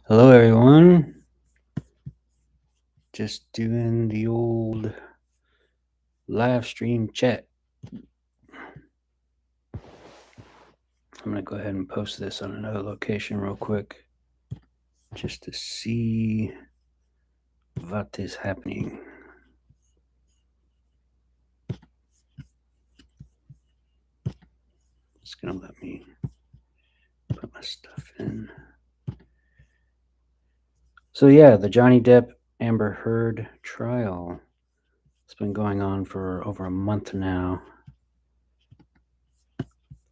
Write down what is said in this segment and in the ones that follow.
Hello, everyone. Just doing the old live stream chat. I'm going to go ahead and post this on another location real quick just to see what is happening. It's going to let me put my stuff in. So, yeah, the Johnny Depp Amber Heard trial. It's been going on for over a month now.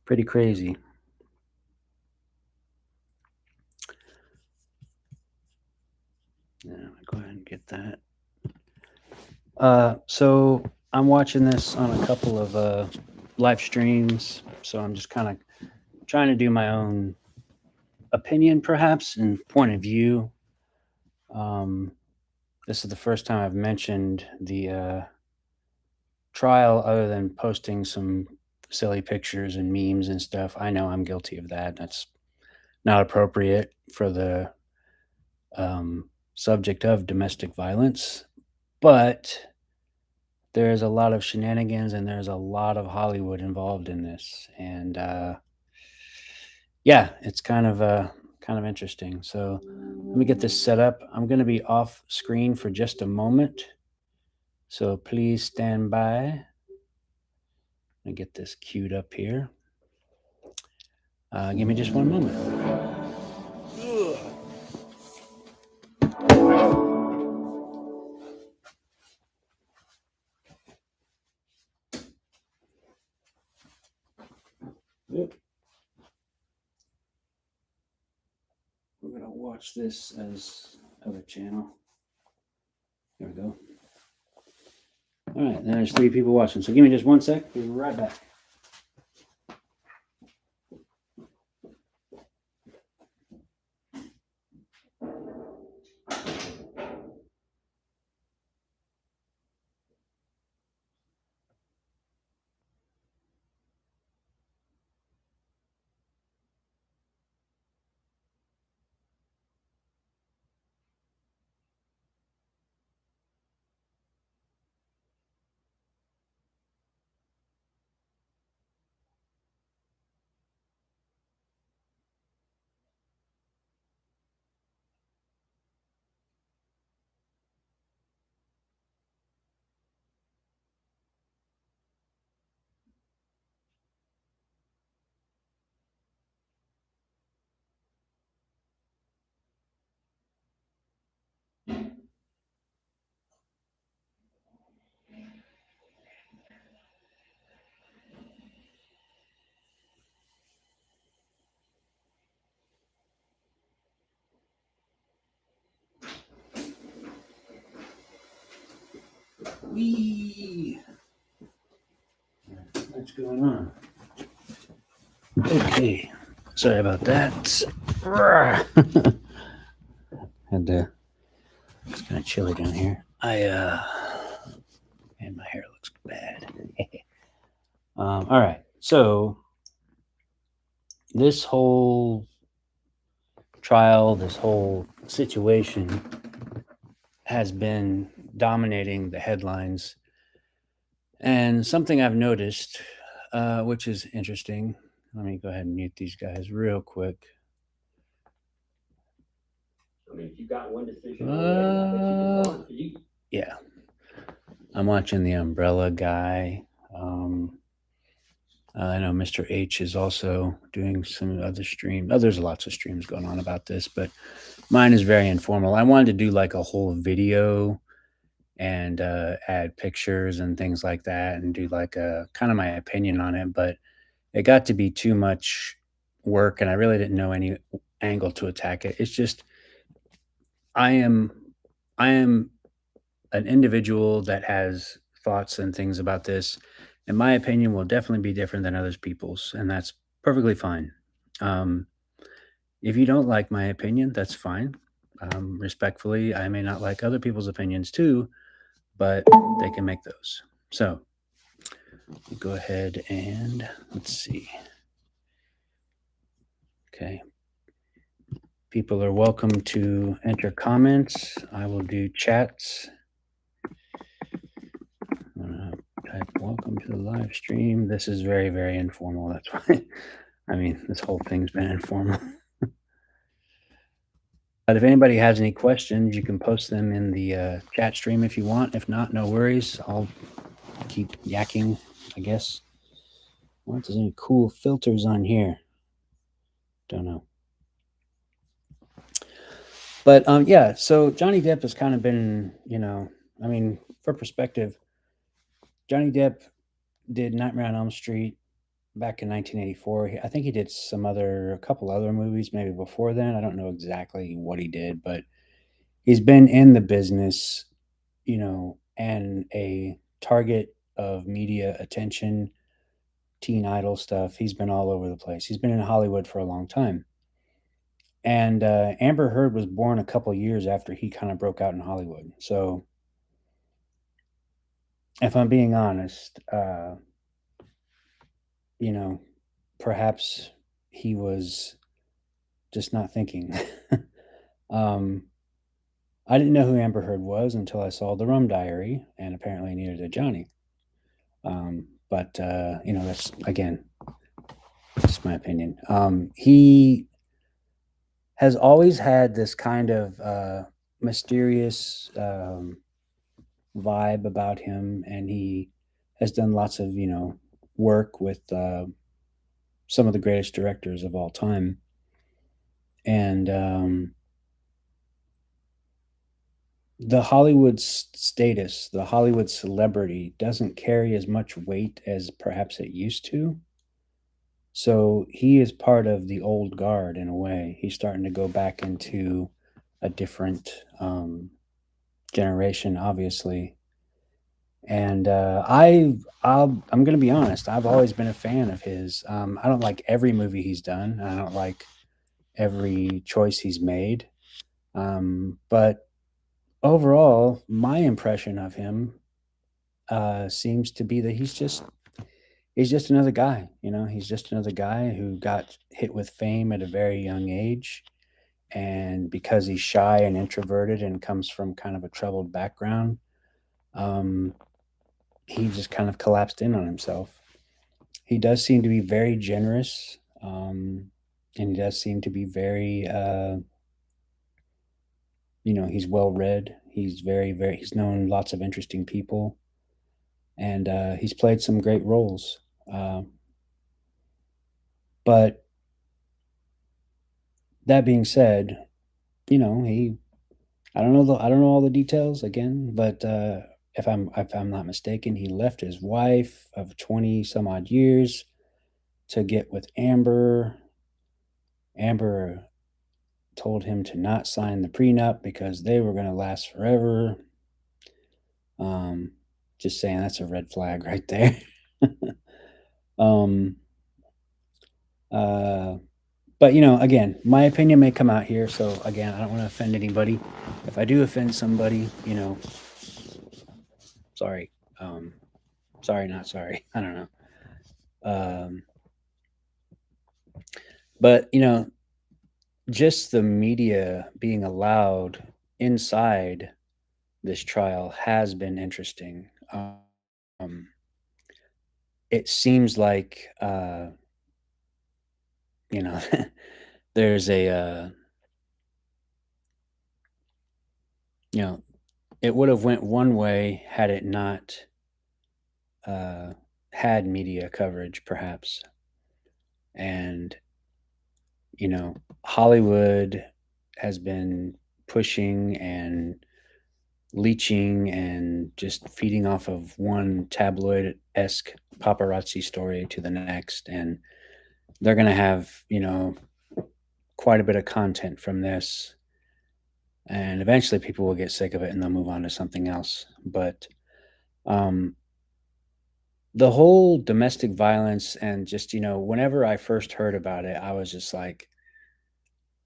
Pretty crazy. Yeah, go ahead and get that. So I'm watching this on a couple of live streams. So I'm just kind of trying to do my own opinion, perhaps, and point of view. This is the first time I've mentioned the trial other than posting some silly pictures and memes and stuff. I know I'm guilty of that. That's not appropriate for the subject of domestic violence, but there's a lot of shenanigans and there's a lot of Hollywood involved in this. And yeah, it's kind of interesting. So let me get this set up. I'm going to be off screen for just a moment. So please stand by. Let me get this queued up here. Give me just one moment. We're going to watch this as other channel. There we go. All right, there's 3 people watching. So give me just one sec. We'll be right back. Wee. What's going on? Okay, sorry about that. Had to. It's kind of chilly down here. And my hair looks bad. All right, so this whole trial, this whole situation has been dominating the headlines. And something I've noticed, which is interesting, let me go ahead and mute these guys real quick. I mean, if you got one decision already, yeah. I'm watching The Umbrella Guy. I know Mr. H is also doing some other stream. Oh, there's lots of streams going on about this, but mine is very informal. I wanted to do like a whole video and add pictures and things like that and do like a kind of my opinion on it, but it got to be too much work and I really didn't know any angle to attack it. It's just I am an individual that has thoughts and things about this, and my opinion will definitely be different than others people's, and that's perfectly fine. Um, if you don't like my opinion, that's fine. Respectfully, I may not like other people's opinions too, but they can make those. So go ahead and let's see. Okay. People are welcome to enter comments. I will do chats. Type welcome to the live stream. This is very, very informal. That's why. I mean, this whole thing's been informal. But if anybody has any questions, you can post them in the chat stream if you want. If not, no worries. I'll keep yakking, I guess. I wonder if there's any cool filters on here. Don't know. But yeah, so Johnny Depp has kind of been, I mean, for perspective, Johnny Depp did Nightmare on Elm Street back in 1984. I think he did a couple other movies maybe before then. I don't know exactly what he did, but he's been in the business, and a target of media attention, teen idol stuff. He's been all over the place. He's been in Hollywood for a long time. And Amber Heard was born a couple years after he kind of broke out in Hollywood. So, if I'm being honest, you know, perhaps he was just not thinking. um, I didn't know who Amber Heard was until I saw The Rum Diary, and apparently neither did Johnny. But that's again just my opinion. He has always had this kind of mysterious vibe about him, and he has done lots of work with some of the greatest directors of all time, and the Hollywood status, the Hollywood celebrity, doesn't carry as much weight as perhaps it used to. So he is part of the old guard in a way. He's starting to go back into a different generation, obviously. And I'm going to be honest. I've always been a fan of his. I don't like every movie he's done. I don't like every choice he's made. But overall, my impression of him seems to be that he's just another guy. He's just another guy who got hit with fame at a very young age, and because he's shy and introverted and comes from kind of a troubled background, um, he just kind of collapsed in on himself. He does seem to be very generous, and he does seem to be very, he's well read. He's very, very. He's known lots of interesting people, and he's played some great roles. Uh, but that being said, he I don't know all the details again, but if I'm not mistaken, he left his wife of 20 some odd years to get with Amber. Amber told him to not sign the prenup because they were going to last forever. Um, just saying, that's a red flag right there. um, uh, but again, my opinion may come out here, so again, I don't want to offend anybody. If I do offend somebody, sorry. Sorry, not sorry. I don't know. Um, but just the media being allowed inside this trial has been interesting. Um, it seems like you know there's a you know it would have went one way had it not uh, had media coverage, perhaps. And Hollywood has been pushing and leeching and just feeding off of one tabloid-esque paparazzi story to the next, and they're going to have quite a bit of content from this, and eventually people will get sick of it and they'll move on to something else. But um, the whole domestic violence, and just whenever I first heard about it, I was just like,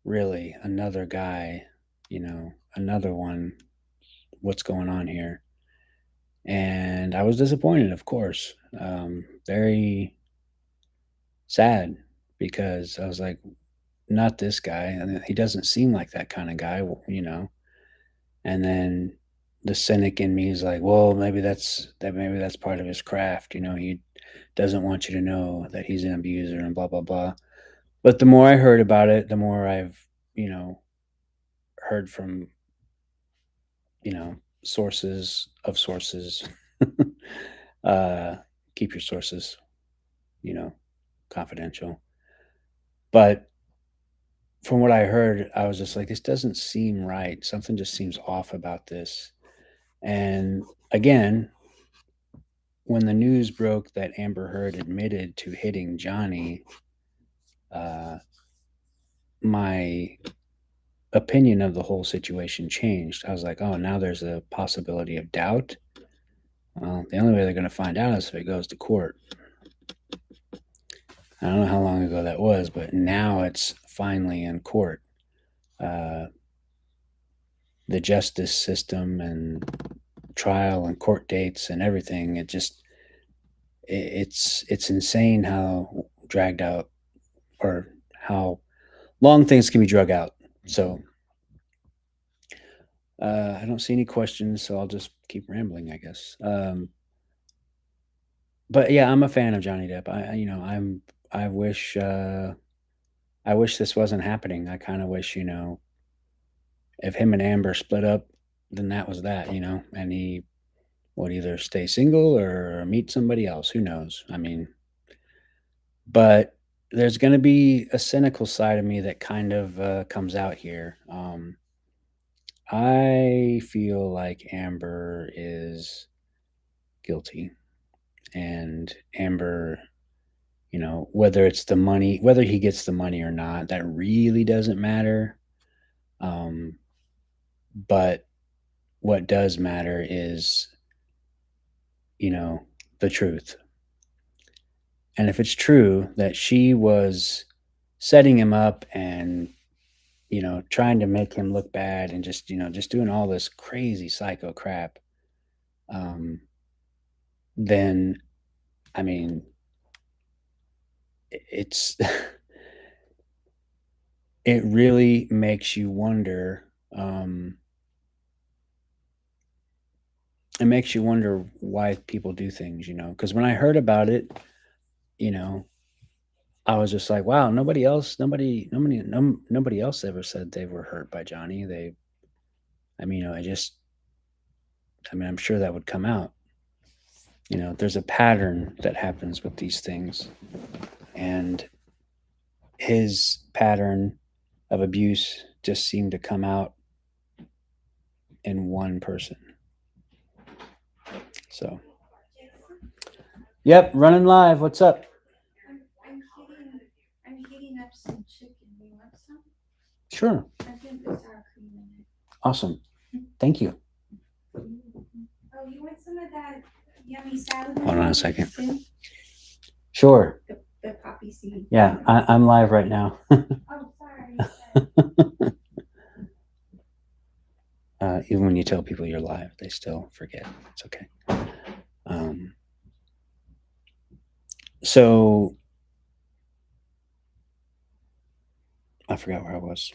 really, another guy, another one, what's going on here? And I was disappointed, of course. Very sad, because I was like, not this guy. And he doesn't seem like that kind of guy, And then the cynic in me is like, well, maybe that's part of his craft. He doesn't want you to know that he's an abuser and blah blah blah. But the more I heard about it, the more I've you know heard from sources of sources. uh, keep your sources, you know, confidential. But from what I heard, I was just like, this doesn't seem right. Something just seems off about this. And again, when the news broke that Amber Heard admitted to hitting Johnny, uh, my opinion of the whole situation changed. I was like, oh, now there's a possibility of doubt. Well, the only way they're going to find out is if it goes to court. I don't know how long ago that was, but now it's finally in court. Uh, the justice system and trial and court dates and everything, it's insane how dragged out or how long things can be drug out. So I don't see any questions, so I'll just keep rambling, I guess. But yeah, I'm a fan of Johnny Depp. I wish I wish this wasn't happening. I kind of wish, if him and Amber split up, then that was that, and he would either stay single or meet somebody else. Who knows? I mean, but there's going to be a cynical side of me that kind of comes out here. I feel like Amber is guilty, and Amber, whether it's the money, whether he gets the money or not, that really doesn't matter. Um, but what does matter is, you know, the truth. And if it's true that she was setting him up and, trying to make him look bad and just doing all this crazy psycho crap, um, then, I mean, it's, it really makes you wonder. It makes you wonder why people do things, because when I heard about it, you know, I was just like, wow, nobody else ever said they were hurt by Johnny. I mean, I'm sure that would come out. There's a pattern that happens with these things. And his pattern of abuse just seemed to come out in one person. So, yep, running live. What's up? I'm heating up some chicken. Do you want some? Sure. I think there's sour cream in it. Awesome. Thank you. Oh, you want some of that yummy salad? Hold on a second. Too? Sure. The poppy seed. Yeah, I'm live right now. Oh, sorry. Even when you tell people you're live, they still forget. It's okay. So I forgot where I was.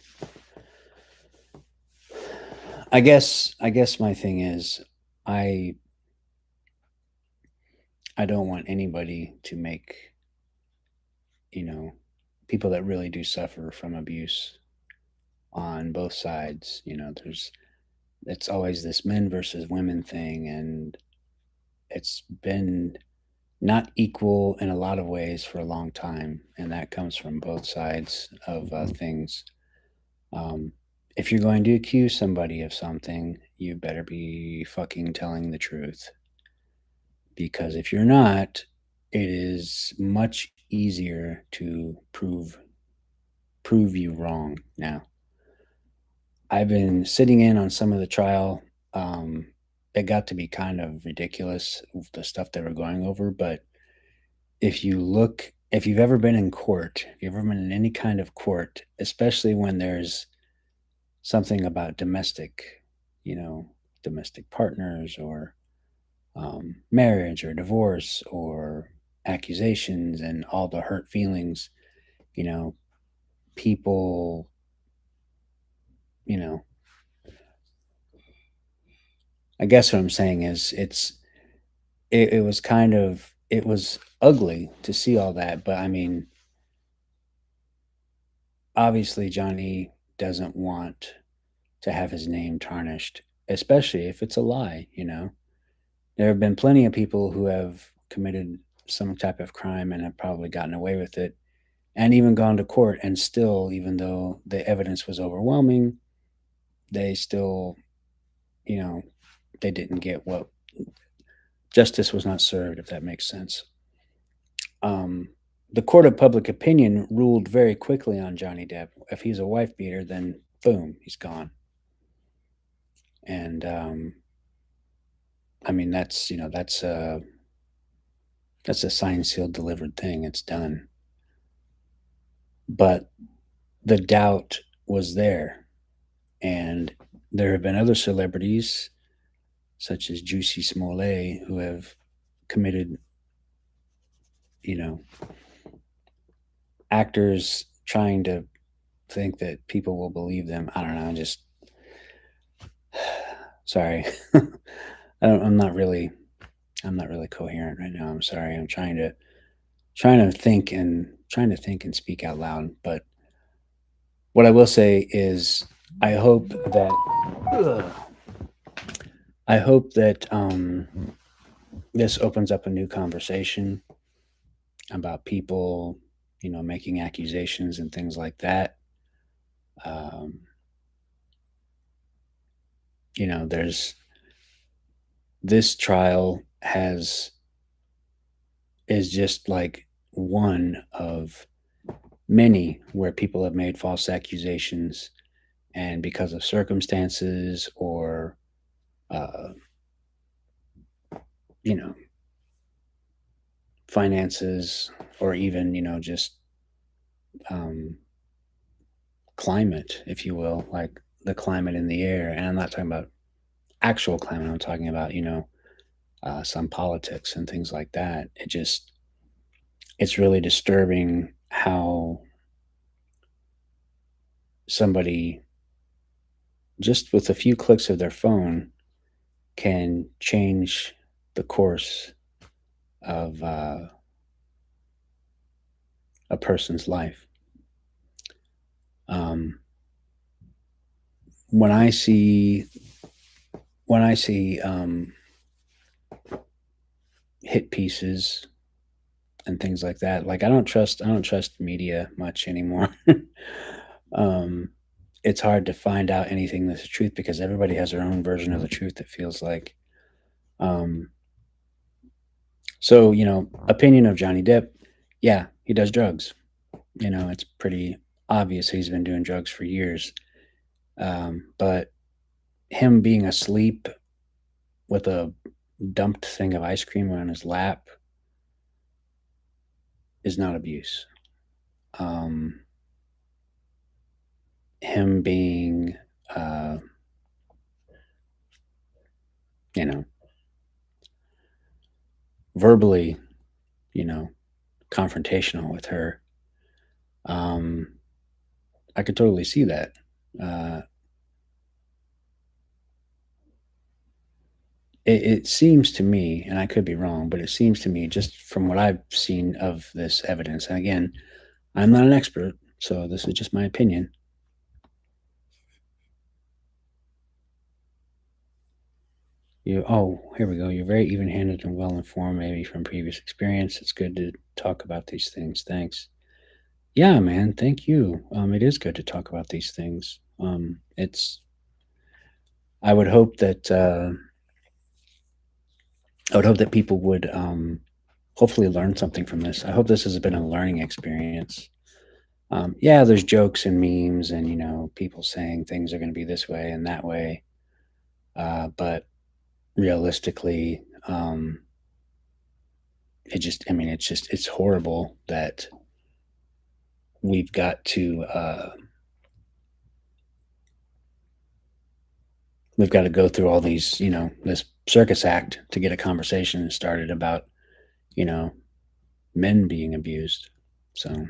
I guess my thing is I don't want anybody to make, people that really do suffer from abuse on both sides. It's always this men versus women thing, and it's been not equal in a lot of ways for a long time, and that comes from both sides of things. If you're going to accuse somebody of something, you better be fucking telling the truth. Because if you're not, it is much easier to prove you wrong. Now, I've been sitting in on some of the trial. It got to be kind of ridiculous, the stuff they were going over. But if you've ever been in court, if you've ever been in any kind of court, especially when there's something about domestic partners or marriage or divorce or accusations and all the hurt feelings, you know, people, you know, I guess what I'm saying is it was kind of, it was ugly to see all that, but I mean, obviously Johnny doesn't want to have his name tarnished, especially if it's a lie, you know. There have been plenty of people who have committed some type of crime and have probably gotten away with it and even gone to court, and still, even though the evidence was overwhelming, they still, you know, they didn't get what, justice was not served, if that makes sense. Um, the court of public opinion ruled very quickly on Johnny Depp. If he's a wife beater, then boom, he's gone. And I mean, that's, you know, that's a signed, sealed, delivered thing. It's done. But the doubt was there, and there have been other celebrities, such as Juicy Smollett, who have committed, you know, actors trying to think that people will believe them. I don't know. Just sorry. I'm not really. I'm not really coherent right now. I'm sorry. I'm trying to think and speak out loud. But what I will say is, I hope that ugh, I hope that this opens up a new conversation about people, you know, making accusations and things like that. Um, you know, there's this trial has is just like one of many where people have made false accusations, and because of circumstances or uh, you know, finances, or even, you know, just um, climate, if you will, like the climate in the air. And I'm not talking about actual climate. I'm talking about, you know, some politics and things like that. It's really disturbing how somebody, just with a few clicks of their phone, can change the course of a person's life. Um, when I see when I see hit pieces and things like that, like I don't trust media much anymore. um, it's hard to find out anything that's the truth because everybody has their own version of the truth. It feels like. Um, so, you know, opinion of Johnny Depp, yeah, he does drugs. You know, it's pretty obvious he's been doing drugs for years. But him being asleep with a dumped thing of ice cream on his lap is not abuse. Um, him being, uh, you know, verbally, you know, confrontational with her, um, I could totally see that. Uh, it seems to me, and I could be wrong, but it seems to me, just from what I've seen of this evidence, and again, I'm not an expert, so this is just my opinion. Here we go. You're very even handed and well informed, maybe from previous experience. It's good to talk about these things. Thanks. Yeah, man. Thank you. It is good to talk about these things. I would hope that, people would, hopefully learn something from this. I hope this has been a learning experience. Yeah, there's jokes and memes and, you know, people saying things are going to be this way and that way. But realistically, it's horrible that we've got to, go through all these, you know, this circus act to get a conversation started about, you know, men being abused. So,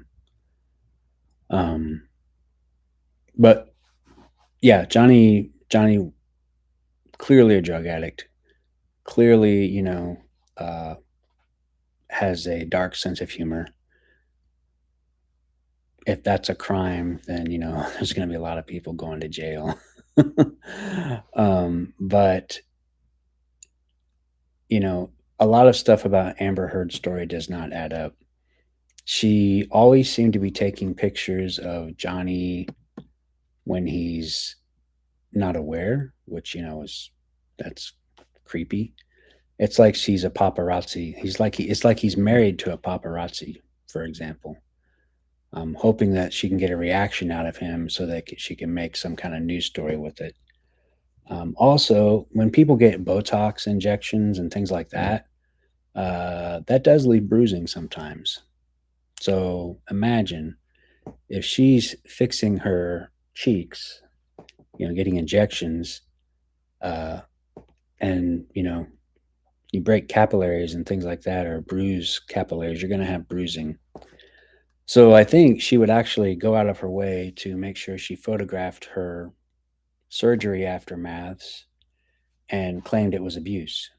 But yeah, Johnny, clearly a drug addict, clearly, uh, has a dark sense of humor. If that's a crime, then there's going to be a lot of people going to jail. But a lot of stuff about Amber Heard's story does not add up. She always seemed to be taking pictures of Johnny when he's not aware, which is that's creepy. It's like she's a paparazzi. It's like he's married to a paparazzi, for example. Hoping that she can get a reaction out of him so that she can make some kind of news story with it. Also, when people get Botox injections and things like that, that does leave bruising sometimes. So imagine if she's fixing her cheeks, getting injections, uh, and you break capillaries and things like that, or bruise capillaries, you're going to have bruising. So I think she would actually go out of her way to make sure she photographed her surgery aftermaths and claimed it was abuse.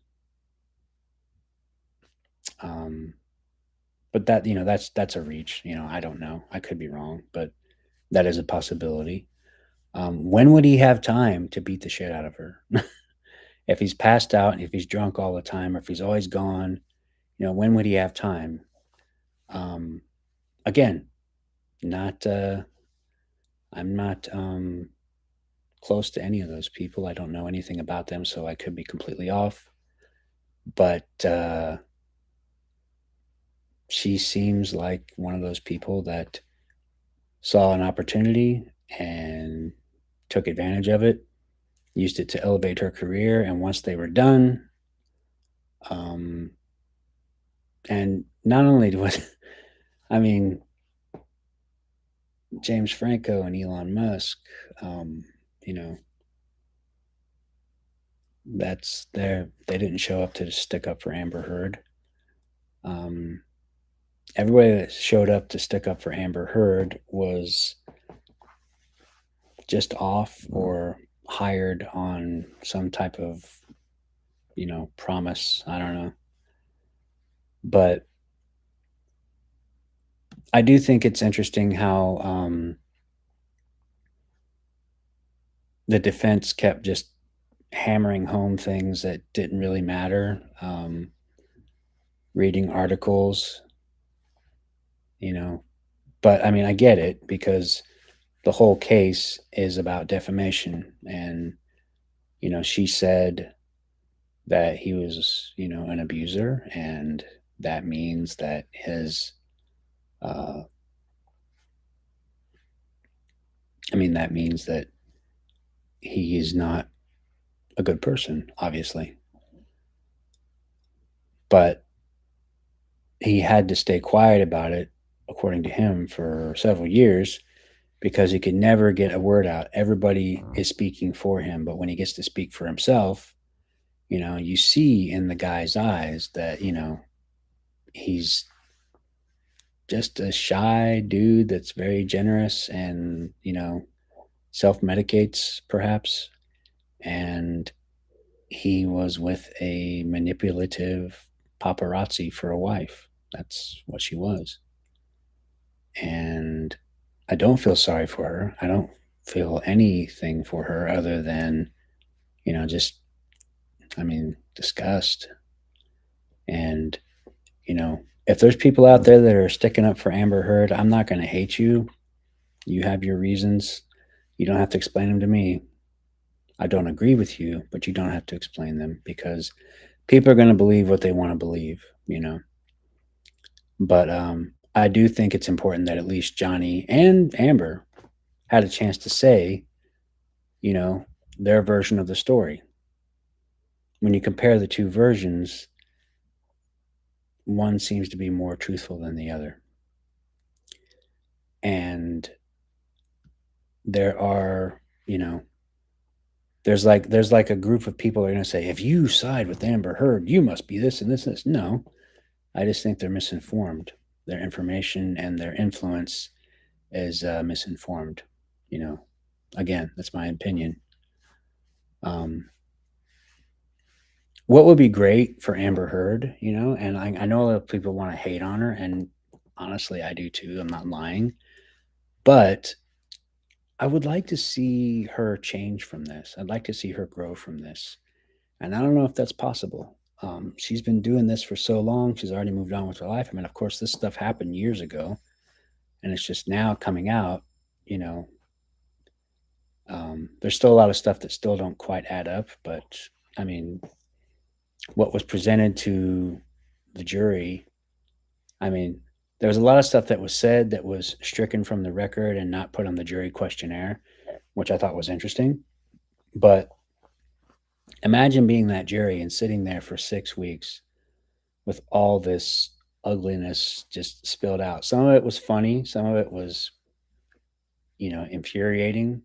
Um, but that's a reach. I don't know. I could be wrong, but that is a possibility. When would he have time to beat the shit out of her? If he's passed out, if he's drunk all the time, or if he's always gone, when would he have time? Um, Again, not I'm not close to any of those people. I don't know anything about them, so I could be completely off. But she seems like one of those people that saw an opportunity and took advantage of it, used it to elevate her career, and once they were done, um, and not only was I mean James Franco and Elon Musk, um, you know, they didn't show up to stick up for Amber Heard. Um, Everybody that showed up to stick up for Amber Heard was just off or hired on some type of, promise. I don't know. But I do think it's interesting how the defense kept just hammering home things that didn't really matter. Reading articles, you know. But I mean, I get it because the whole case is about defamation. And, she said that he was, an abuser. And that means that uh, that means that he is not a good person, obviously. But he had to stay quiet about it, according to him, for several years because he could never get a word out. Everybody is speaking for him, but when he gets to speak for himself, you see in the guy's eyes that, he's just a shy dude that's very generous and, self medicates perhaps. And he was with a manipulative paparazzi for a wife. That's what she was. And I don't feel sorry for her. I don't feel anything for her other than, just, disgust. And, if there's people out there that are sticking up for Amber Heard, I'm not going to hate you. You have your reasons. You don't have to explain them to me. I don't agree with you, but you don't have to explain them because people are going to believe what they want to believe. But I do think it's important that at least Johnny and Amber had a chance to say, you know, their version of the story. When you compare the two versions, one seems to be more truthful than the other. And there are, there's like a group of people that are going to say, if you side with Amber Heard, you must be this and this and this. No, I just think they're misinformed. Their information and their influence is misinformed. You know, again, that's my opinion. Um, what would be great for Amber Heard, and I know a lot of people want to hate on her, and honestly, I do too. I'm not lying, but I would like to see her change from this. I'd like to see her grow from this. And I don't know if that's possible. She's been doing this for so long. She's already moved on with her life. I mean, of course, this stuff happened years ago, and it's just now coming out. You know, there's still a lot of stuff that still don't quite add up. But I mean, what was presented to the jury, I mean, there was a lot of stuff that was said that was stricken from the record and not put on the jury questionnaire, which I thought was interesting. But imagine being that jury and sitting there for 6 weeks with all this ugliness just spilled out. Some of it was funny, some of it was, infuriating.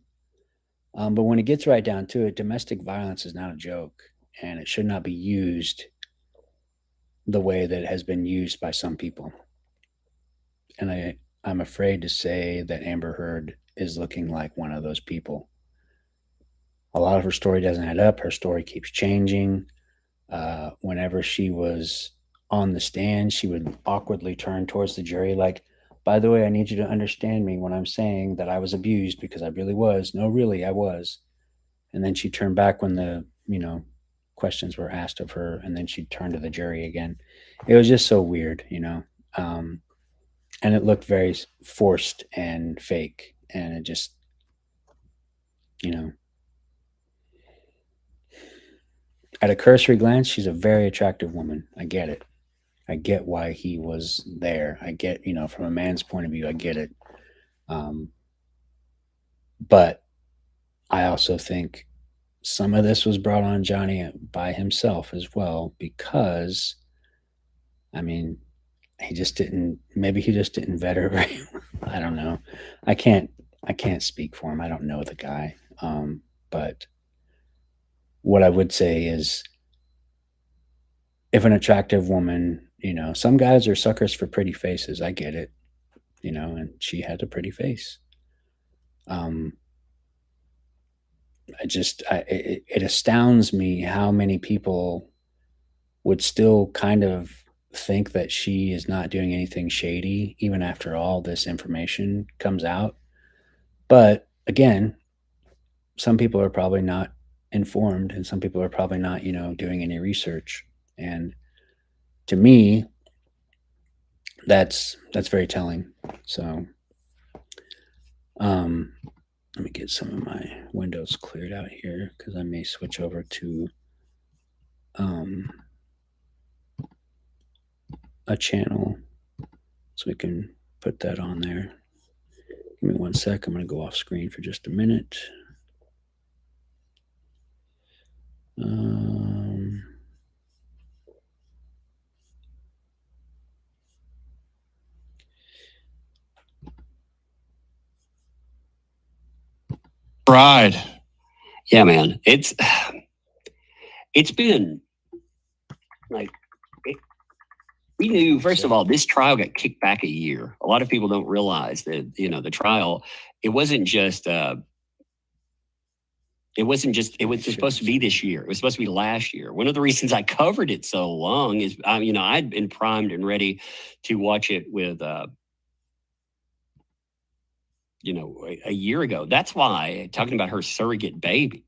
But when it gets right down to it, domestic violence is not a joke, and it should not be used the way that it has been used by some people. And I'm afraid to say that Amber Heard is looking like one of those people. A lot of her story doesn't add up. Her story keeps changing. Whenever she was on the stand, she would awkwardly turn towards the jury, like, by the way, I need you to understand me when I'm saying that I was abused because I really was. No, really, I was. And then she'd turn back when the, questions were asked of her, and then she'd turn to the jury again. It was just so weird. Um, and it looked very forced and fake. And it just, you know, at a cursory glance, she's a very attractive woman. I get it. I get why he was there. I get, from a man's point of view, I get it. Um, but I also think some of this was brought on Johnny by himself as well, because, I mean, maybe he just didn't vet her very well. I don't know. I can't, I can't speak for him. I don't know the guy. But what I would say is, if an attractive woman, some guys are suckers for pretty faces. I get it, and she had a pretty face. Um, it astounds me how many people would still kind of think that she is not doing anything shady, even after all this information comes out. But again, some people are probably not informed, and some people are probably not, doing any research. And to me, that's very telling. So, um, let me get some of my windows cleared out here because I may switch over to a channel so we can put that on there. Give me 1 sec. I'm going to go off screen for just a minute. Right. Yeah, man. It's been like we knew, first of all, this trial got kicked back a year. A lot of people don't realize that, the trial, it wasn't just it was supposed to be this year. It was supposed to be last year. One of the reasons I covered it so long is, I'd been primed and ready to watch it with, a year ago. That's why, talking about her surrogate baby.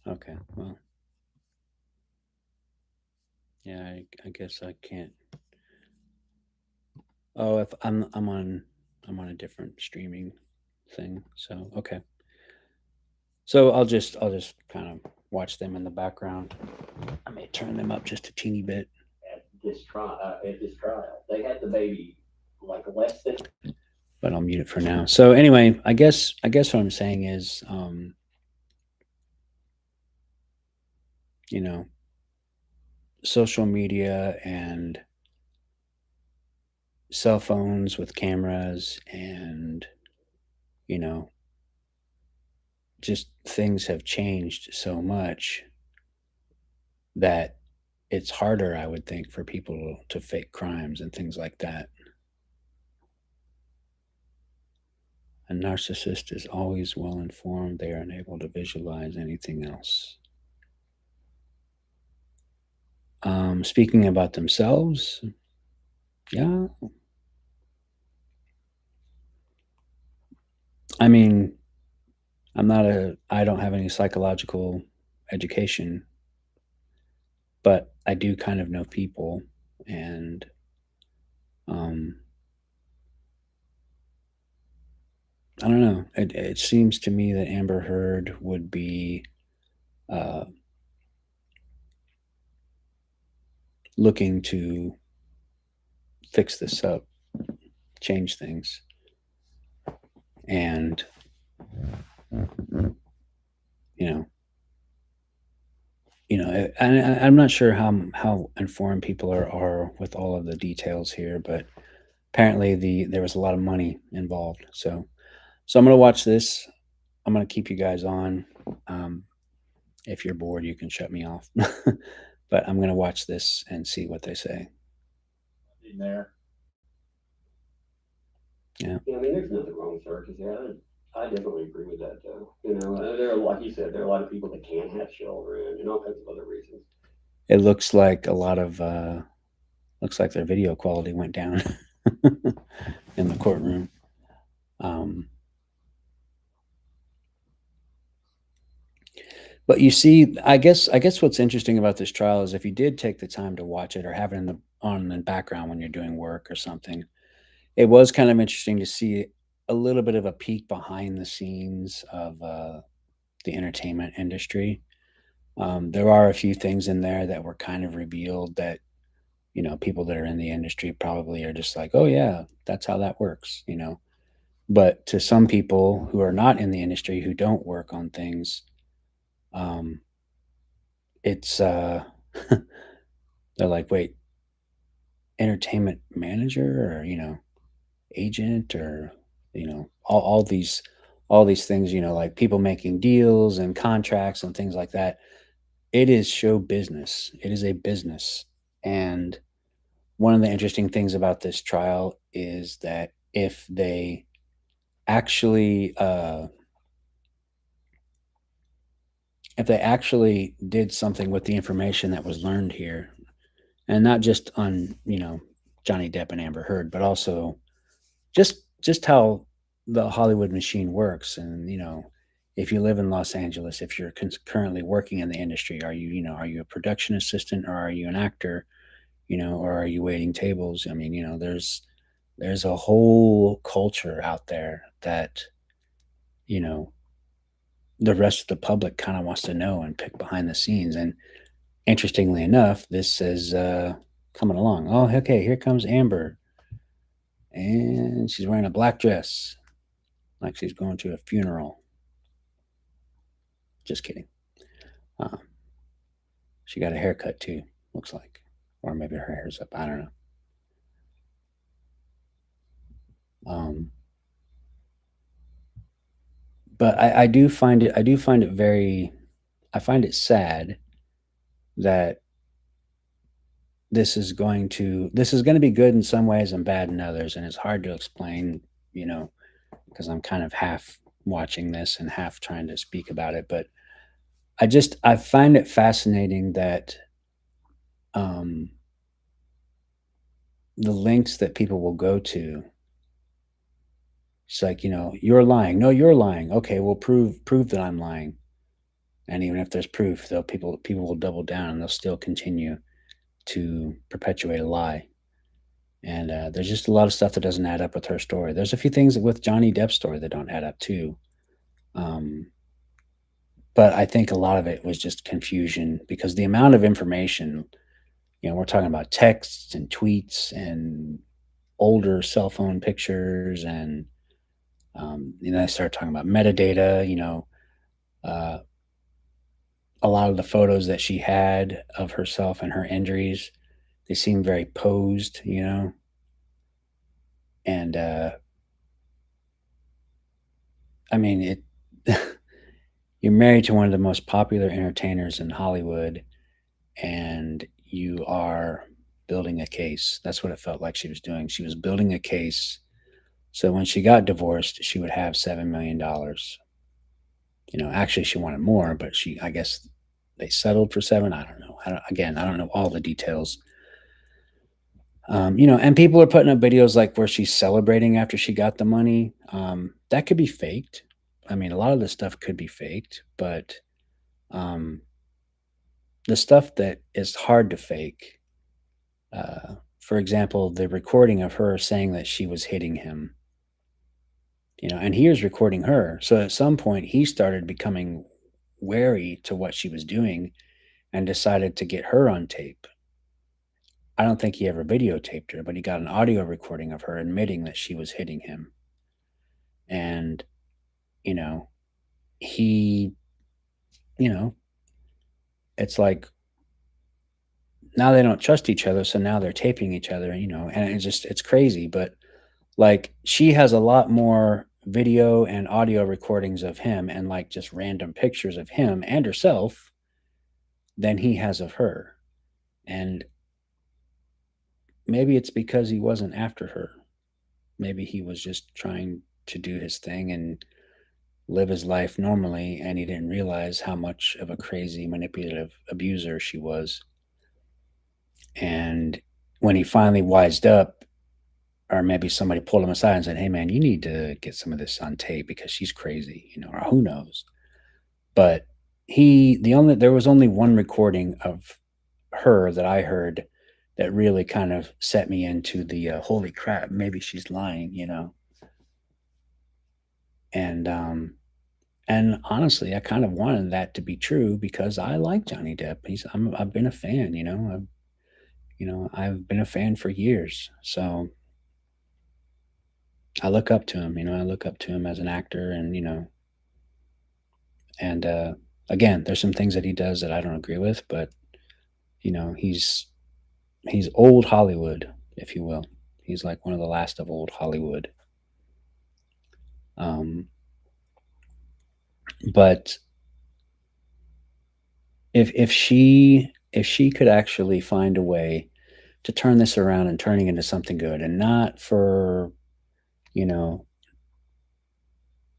Okay. Well, yeah, I guess I can't. Oh, if I'm on a different streaming thing. So, okay. So I'll just kind of watch them in the background. I may turn them up just a teeny bit. At this trial, they had the baby like less than. But I'll mute it for now. So anyway, I guess what I'm saying is, social media and cell phones with cameras and, just things have changed so much that it's harder, I would think, for people to fake crimes and things like that. A narcissist is always well informed. They are unable to visualize anything else. Speaking about themselves, yeah. I mean, I don't have any psychological education, but I do kind of know people. And um, I don't know. It seems to me that Amber Heard would be uh, looking to fix this up, change things. And, you know, I'm not sure how informed people are with all of the details here, but apparently there was a lot of money involved. So I'm gonna watch this. I'm gonna keep you guys on. Um, if you're bored, you can shut me off. But I'm gonna watch this and see what they say. In there. Yeah. Yeah, I mean, there's nothing wrong with circus. Yeah, I definitely agree with that, though. You know, there are, like you said, there are a lot of people that can't have children and all kinds of other reasons. It looks like a lot of looks like their video quality went down in the courtroom. But you see, I guess what's interesting about this trial is if you did take the time to watch it or have it on in the background when you're doing work or something, it was kind of interesting to see a little bit of a peek behind the scenes of the entertainment industry. There are a few things in there that were kind of revealed that people that are in the industry probably are just like, oh yeah, that's how that works. But to some people who are not in the industry who don't work on things, um, it's they're like, wait, entertainment manager or agent or all these things, like people making deals and contracts and things like that. It is show business. It is a business. And one of the interesting things about this trial is that actually uh, if they actually did something with the information that was learned here, and not just on Johnny Depp and Amber Heard, but also just how the Hollywood machine works. And if you live in Los Angeles, if you're currently working in the industry, are you a production assistant or are you an actor, or are you waiting tables? I mean, there's a whole culture out there that you know the rest of the public kind of wants to know and pick behind the scenes. And interestingly enough, this is coming along. Oh, okay, here comes Amber, and she's wearing a black dress, like she's going to a funeral. Just kidding. Uh, she got a haircut too, looks like, or maybe her hair's up. I don't know. Um, but I do find it. I do find it very. I find it sad that this is going to be good in some ways and bad in others, and it's hard to explain. You know, because I'm kind of half watching this and half trying to speak about it. But I find it fascinating that um, the lengths that people will go to. It's like, you're lying. No, you're lying. Okay, well, prove that I'm lying. And even if there's proof, though, people will double down and they'll still continue to perpetuate a lie. And there's just a lot of stuff that doesn't add up with her story. There's a few things with Johnny Depp's story that don't add up too. Um, but I think a lot of it was just confusion because the amount of information, we're talking about texts and tweets and older cell phone pictures and I started talking about metadata. Uh, a lot of the photos that she had of herself and her injuries, they seem very posed. And I mean it. You're married to one of the most popular entertainers in Hollywood, and you are building a case. That's what it felt like she was doing. She was building a case So when she got divorced, she would have $7 million. Actually, she wanted more, but I guess they settled for seven. I don't know. I don't know all the details. And people are putting up videos like where she's celebrating after she got the money. That could be faked. I mean, a lot of this stuff could be faked, but um, the stuff that is hard to fake, for example, the recording of her saying that she was hitting him, and he was recording her. So at some point, he started becoming wary to what she was doing and decided to get her on tape. I don't think he ever videotaped her, but he got an audio recording of her admitting that she was hitting him. And, you know, he, you know, it's like now they don't trust each other. So now they're taping each other, and it's crazy. But like she has a lot more video and audio recordings of him and like just random pictures of him and herself than he has of her. And maybe it's because he wasn't after her. Maybe he was just trying to do his thing and live his life normally, and he didn't realize how much of a crazy, manipulative abuser she was. And when he finally wised up, or maybe somebody pulled him aside and said, "Hey, man, you need to get some of this on tape because she's crazy," or who knows. But there was only one recording of her that I heard that really kind of set me into the holy crap, maybe she's lying. And honestly, I kind of wanted that to be true because I like Johnny Depp. I've been a fan, I've been a fan for years. So I look up to him, I look up to him as an actor, and again, there's some things that he does that I don't agree with, but he's old Hollywood, if you will. He's like one of the last of old Hollywood. Um, but if she could actually find a way to turn this around and turning into something good, and not for you know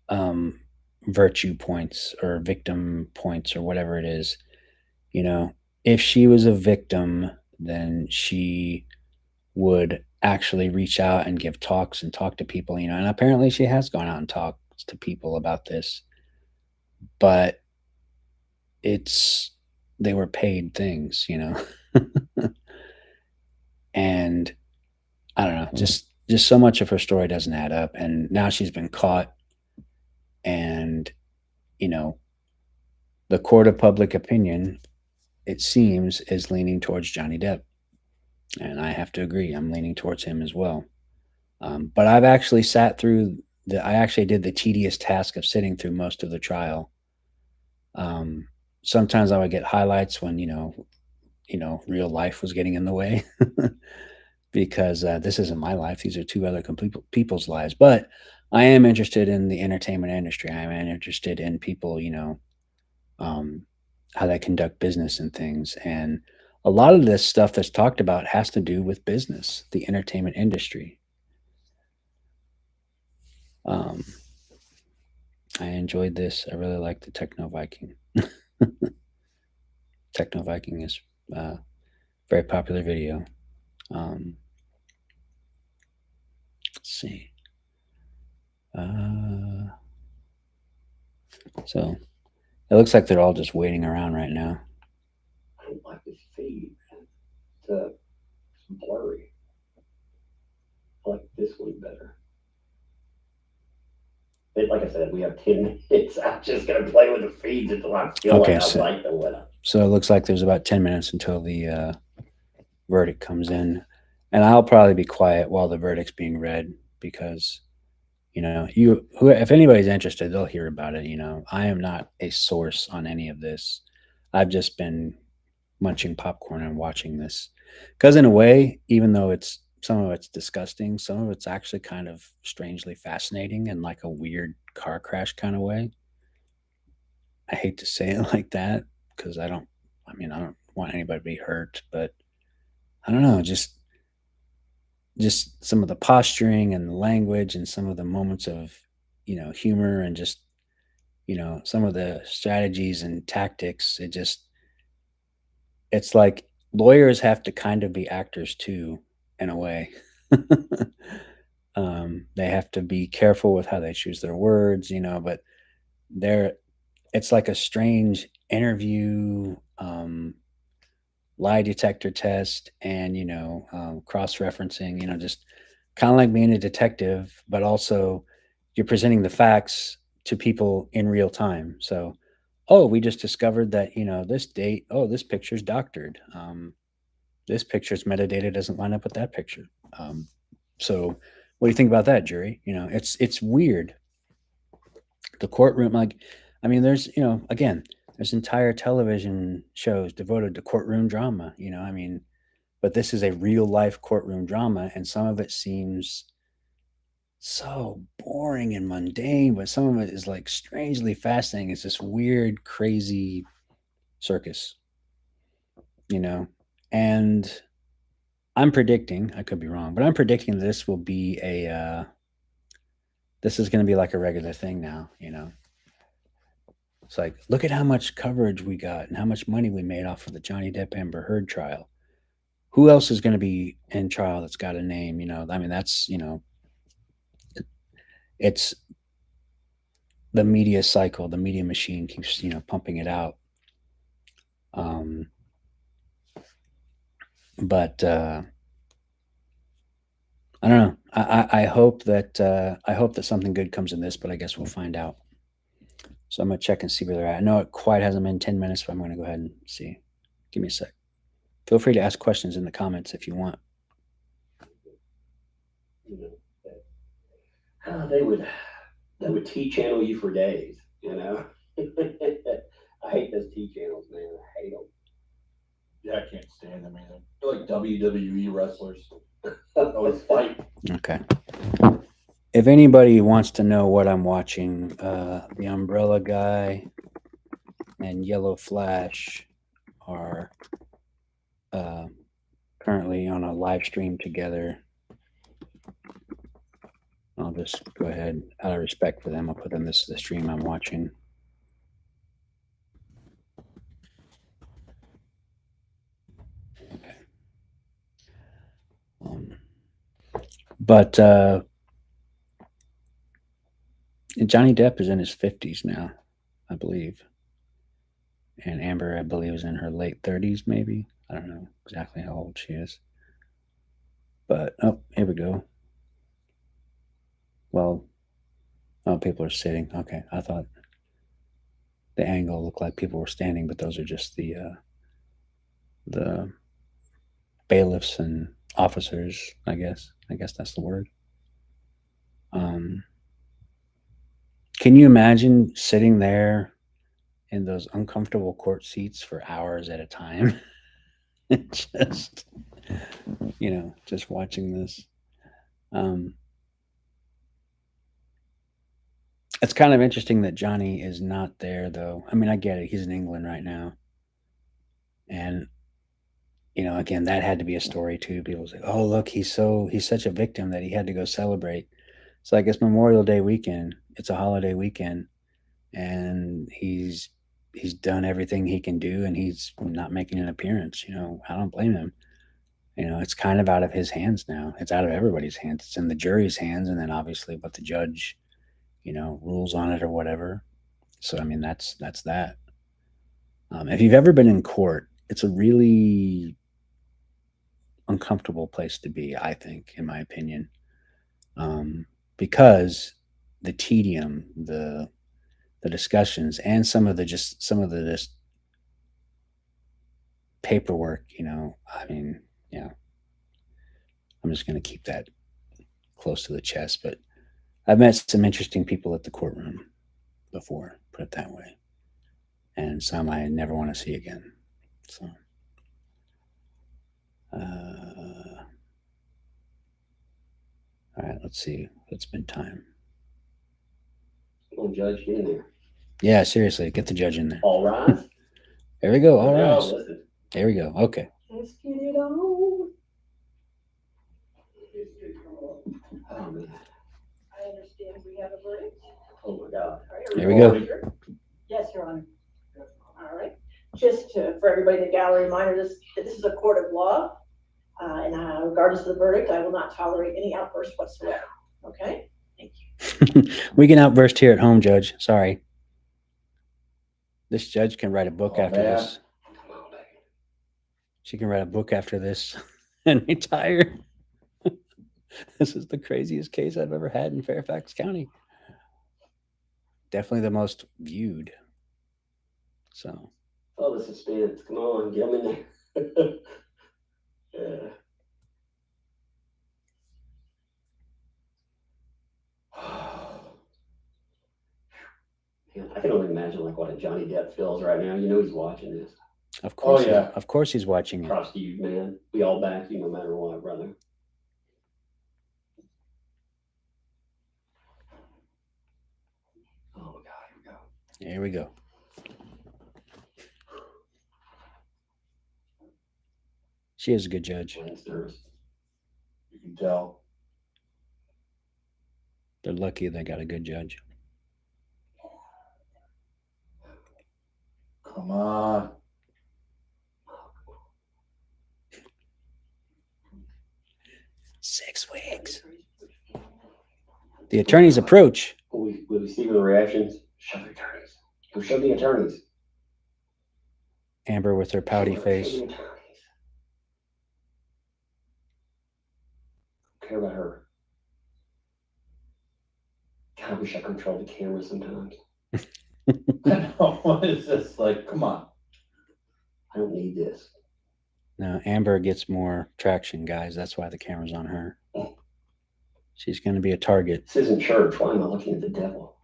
um, virtue points or victim points or whatever it is. If she was a victim, then she would actually reach out and give talks and talk to people. And apparently she has gone out and talked to people about this, but they were paid things. And I don't know, just so much of her story doesn't add up, and now she's been caught, and you know the court of public opinion, it seems, is leaning towards Johnny Depp, and I have to agree, I'm leaning towards him as well. But I've actually I actually did the tedious task of sitting through most of the trial. Sometimes I would get highlights when real life was getting in the way. Because this isn't my life. These are two other complete people's lives. But I am interested in the entertainment industry. I am interested in people, how they conduct business and things. And a lot of this stuff that's talked about has to do with business, the entertainment industry. Um, I enjoyed this. I really like the Techno Viking. Techno Viking is a very popular video. Let's see. So it looks like they're all just waiting around right now. I don't like this feed. It's blurry. I like this one better. Like I said, we have 10 minutes. I'm just going to play with the feeds until I feel Okay, like I like the winner. So it looks like there's about 10 minutes until the verdict comes in. And I'll probably be quiet while the verdict's being read because, if anybody's interested, they'll hear about it. I am not a source on any of this. I've just been munching popcorn and watching this. Because in a way, even though some of it's disgusting, some of it's actually kind of strangely fascinating in like a weird car crash kind of way. I hate to say it like that because I don't want anybody to be hurt, but I don't know, just just some of the posturing and the language and some of the moments of, humor and just, some of the strategies and tactics. It's like lawyers have to kind of be actors too, in a way. They have to be careful with how they choose their words, but they're it's like a strange interview, lie detector test, and cross-referencing, just kind of like being a detective, but also you're presenting the facts to people in real time. So, oh, we just discovered that this date. Oh, this picture's doctored. This picture's metadata doesn't line up with that picture. So, what do you think about that, jury? It's weird. The courtroom, like, I mean, there's again, there's entire television shows devoted to courtroom drama. I mean, but this is a real life courtroom drama, and some of it seems so boring and mundane, but some of it is like strangely fascinating. It's this weird, crazy circus, and I'm predicting, I could be wrong, but I'm predicting this will be this is going to be like a regular thing now. It's like, look at how much coverage we got and how much money we made off of the Johnny Depp Amber Heard trial. Who else is going to be in trial that's got a name? I mean, that's, it's the media cycle, the media machine keeps, pumping it out. But I don't know. I hope that something good comes in this, but I guess we'll find out. So I'm gonna check and see where they're at. I know it quite hasn't been 10 minutes, but I'm gonna go ahead and see. Give me a sec. Feel free to ask questions in the comments if you want. They would T-channel you for days, I hate those T-channels, man. I hate them. Yeah, I can't stand them either. They're like WWE wrestlers. Always fight. Okay. If anybody wants to know what I'm watching, The Umbrella Guy and Yellow Flash are currently on a live stream together. I'll just go ahead, out of respect for them, I'll put in this is the stream I'm watching. Okay. But Johnny Depp is in his 50s now, I believe. And Amber, I believe, is in her late 30s, maybe. I don't know exactly how old she is. But, oh, here we go. Well, oh, people are sitting. Okay, I thought the angle looked like people were standing, but those are just the bailiffs and officers, I guess. I guess that's the word. Can you imagine sitting there in those uncomfortable court seats for hours at a time? just, just watching this. It's kind of interesting that Johnny is not there, though. I mean, I get it. He's in England right now. And, again, that had to be a story, too. People say, oh, look, he's such a victim that he had to go celebrate. So I guess Memorial Day weekend, it's a holiday weekend, and he's done everything he can do, and he's not making an appearance. I don't blame him. It's kind of out of his hands now. It's out of everybody's hands. It's in the jury's hands, and then obviously what the judge, rules on it or whatever. So I mean, that's that. If you've ever been in court, it's a really uncomfortable place to be, I think, in my opinion, because the tedium, the discussions, and some of the just paperwork. I mean, I'm just going to keep that close to the chest. But I've met some interesting people at the courtroom before, put it that way, and some I never want to see again. So, all right, let's see. It's been time. Come on, Judge, get in there. Yeah, seriously, get the judge in there. All rise. There we go. All Now, right. listen. There we go. Okay. Let's get it on. Oh, man. I understand we have a verdict. Oh, my God. All right, are Here we go. sure? Yes, Your Honor. All right. Just for everybody in the gallery, reminder that this is a court of law. And regardless of the verdict, I will not tolerate any outbursts whatsoever. Okay? Thank you. We can outburst here at home, Judge. Sorry. This judge can write a book Oh, after man. this. Come on, baby. She can write a book after this and retire. This is the craziest case I've ever had in Fairfax County. Definitely the most viewed. So, Oh, the suspense. Come on, get them in there. Yeah. Man, I can only imagine like what a Johnny Depp feels right now. You know he's watching this. of course, yeah. of course he's watching it. Props to you, man. We all back you no matter what, brother. Oh my God, here we go. Here we go. She is a good judge. Glenn's nervous. You can tell. They're lucky they got a good judge. Come on. Six weeks. The attorney's approach. Will we see the reactions? Show the attorneys. Go show the attorneys. Amber with her pouty Show face. the attorneys. Care about her. God, I wish I controlled the camera sometimes. I know. What is this? Like, come on. I don't need this. Now, Amber gets more traction, guys. That's why the camera's on her. She's going to be a target. This isn't church. Why am I looking at the devil?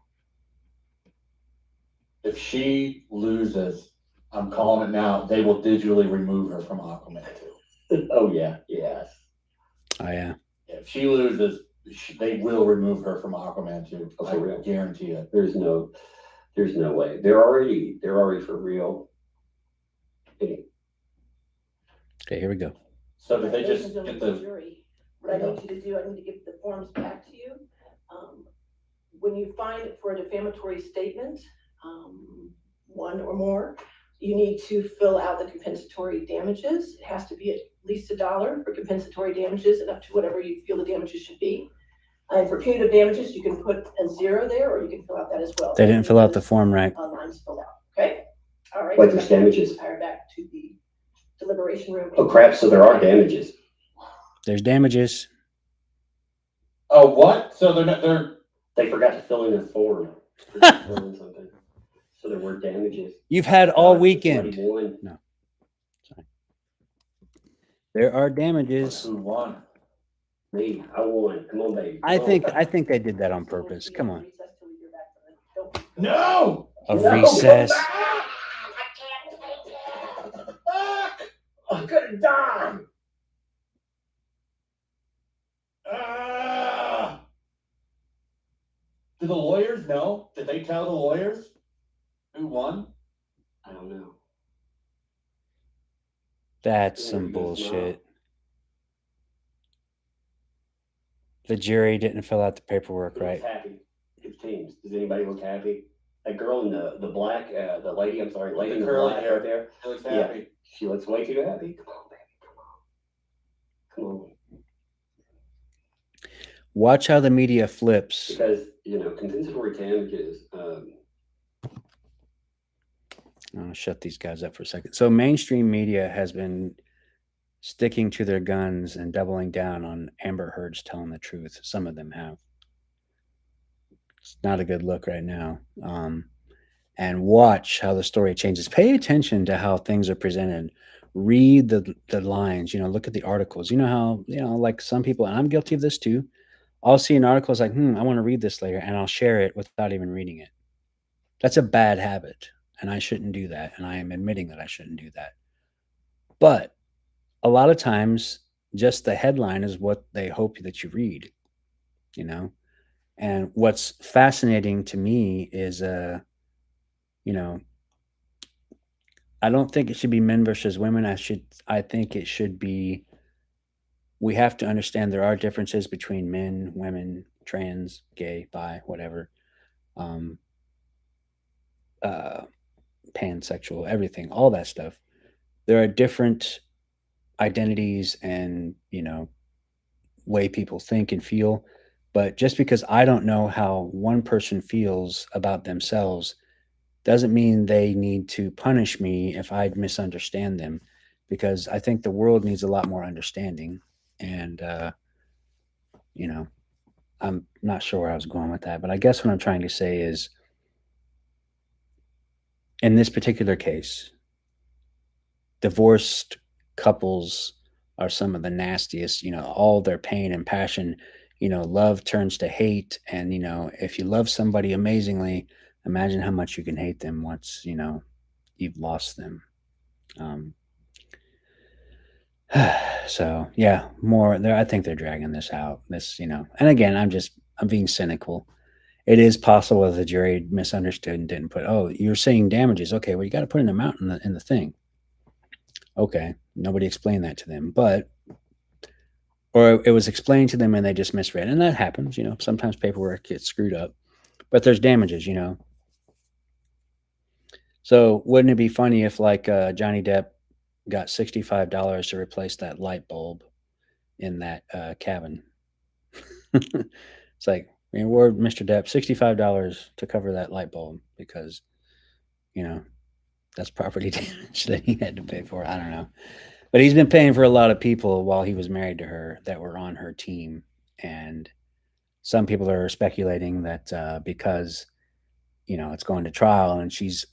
If she loses, I'm calling it now, they will digitally remove her from Aquaman 2. Oh, yeah. Yes. Oh, yeah. If she loses, they will remove her from Aquaman 2. Oh, I for real? guarantee it. There's no way. They're already for real. Anyway, Okay, here we go. So did they Ladies just and get gentlemen of the, jury, what I need you to do, I need to give the forms back to you. When you find for a defamatory statement, one or more, you need to fill out the compensatory damages. It has to be at least $1 for compensatory damages and up to whatever you feel the damages should be. And for punitive damages, you can put a 0 there, or you can fill out that as well. They didn't fill out the form right. Lines filled out, okay? All right. Like there's damages. Hire back to the deliberation room. oh crap, so there are damages. There's damages. oh, what? So they're, They forgot to fill in a form. Something. So there were damages. You've had all Somebody weekend. won. There are damages. who won? Me, I won. Come on, baby. I Come on. think they did that on purpose. Come on. No! A No! recess. I could have died. Do the lawyers know? Did they tell the lawyers who won? I don't know. That's Yeah, some you guys know. bullshit. The jury didn't fill out the paperwork Who looks right. happy? Good teams. Does anybody look happy? That girl in the black, the lady, I'm sorry, lady The in the curly black hair. right there. He looks Yeah. happy. She looks way too happy. Come on, baby. Come on. Watch how the media flips. Because, compensatory damages, I'll shut these guys up for a second. So mainstream media has been sticking to their guns and doubling down on Amber Heard's telling the truth. Some of them have. It's not a good look right now. And watch how the story changes. Pay attention to how things are presented. Read the lines, look at the articles. You know how, like some people, and I'm guilty of this too. I'll see an article, it's like, I want to read this later, and I'll share it without even reading it. That's a bad habit, and I shouldn't do that. And I am admitting that I shouldn't do that. But a lot of times, just the headline is what they hope that you read, And what's fascinating to me is, I don't think it should be men versus women. I think it should be we have to understand there are differences between men, women, trans, gay, bi, whatever, um, uh, pansexual, everything, all that stuff. There are different identities and, way people think and feel. But just because I don't know how one person feels about themselves doesn't mean they need to punish me if I misunderstand them, because I think the world needs a lot more understanding. And, you know, I'm not sure where I was going with that, but I guess what I'm trying to say is in this particular case, divorced couples are some of the nastiest, all their pain and passion, love turns to hate. And, if you love somebody amazingly, imagine how much you can hate them once, you've lost them. Um, so yeah, more there. I think they're dragging this out. And again, I'm being cynical. It is possible that the jury misunderstood and didn't put. Oh, you're saying damages. Okay, well, you got to put an amount in the thing. Okay, nobody explained that to them, or it was explained to them and they just misread, and that happens. Sometimes paperwork gets screwed up, but there's damages. So wouldn't it be funny if like Johnny Depp got $65 to replace that light bulb in that cabin? It's like we award Mr. Depp $65 to cover that light bulb because you know that's property damage that he had to pay for. I don't know, but he's been paying for a lot of people while he was married to her that were on her team, and some people are speculating that because it's going to trial and she's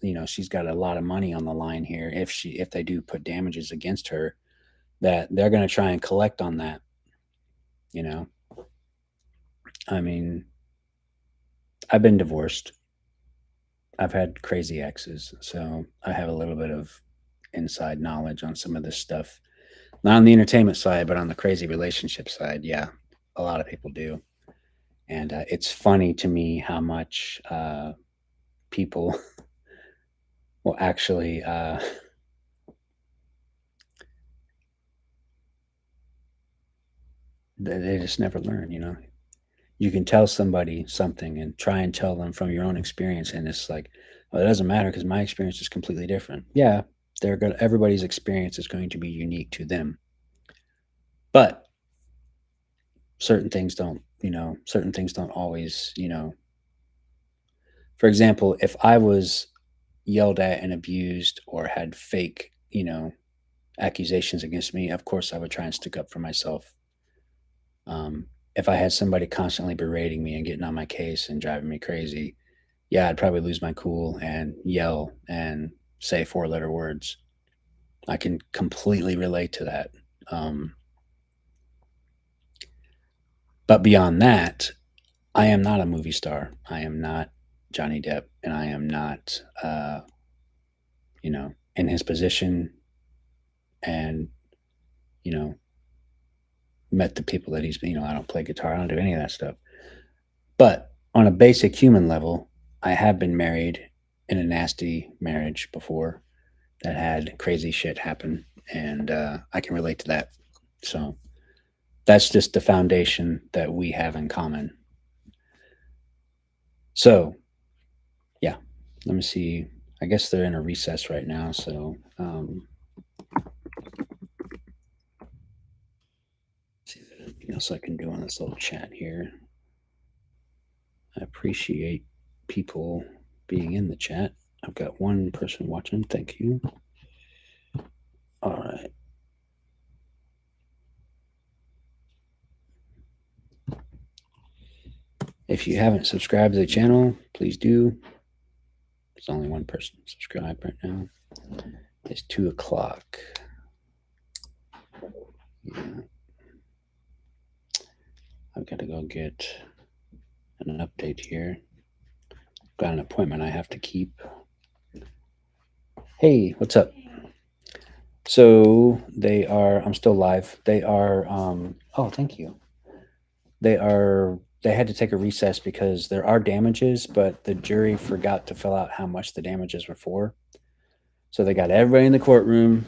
got a lot of money on the line here if they do put damages against her, that they're going to try and collect on that. you know I mean, I've been divorced. I've had crazy exes, so I have a little bit of inside knowledge on some of this stuff. Not on the entertainment side, but on the crazy relationship side, yeah, a lot of people do. And it's funny to me how much people will actually they just never learn. You can tell somebody something and try and tell them from your own experience, and it's like, well, it doesn't matter because my experience is completely different. Yeah, everybody's experience is going to be unique to them, but certain things don't always. For example, if I was yelled at and abused or had fake accusations against me, of course I would try and stick up for myself. If I had somebody constantly berating me and getting on my case and driving me crazy, yeah, I'd probably lose my cool and yell and say four-letter words. I can completely relate to that. But beyond that, I am not a movie star. I am not Johnny Depp, and I am not, in his position, and you know, met the people that he's. I don't play guitar. I don't do any of that stuff. But on a basic human level, I have been married in a nasty marriage before that had crazy shit happen, and I can relate to that. So that's just the foundation that we have in common. So, yeah, let me see. I guess they're in a recess right now. So, see if there's anything else I can do on this little chat here. I appreciate people being in the chat. I've got one person watching. Thank you. All right. If you haven't subscribed to the channel, please do. There's only one person subscribed right now. It's 2:00. Yeah. I've got to go get an update here. Got an appointment I have to keep. Hey, what's up? So I'm still live. They thank you. They had to take a recess because there are damages, but the jury forgot to fill out how much the damages were for. So they got everybody in the courtroom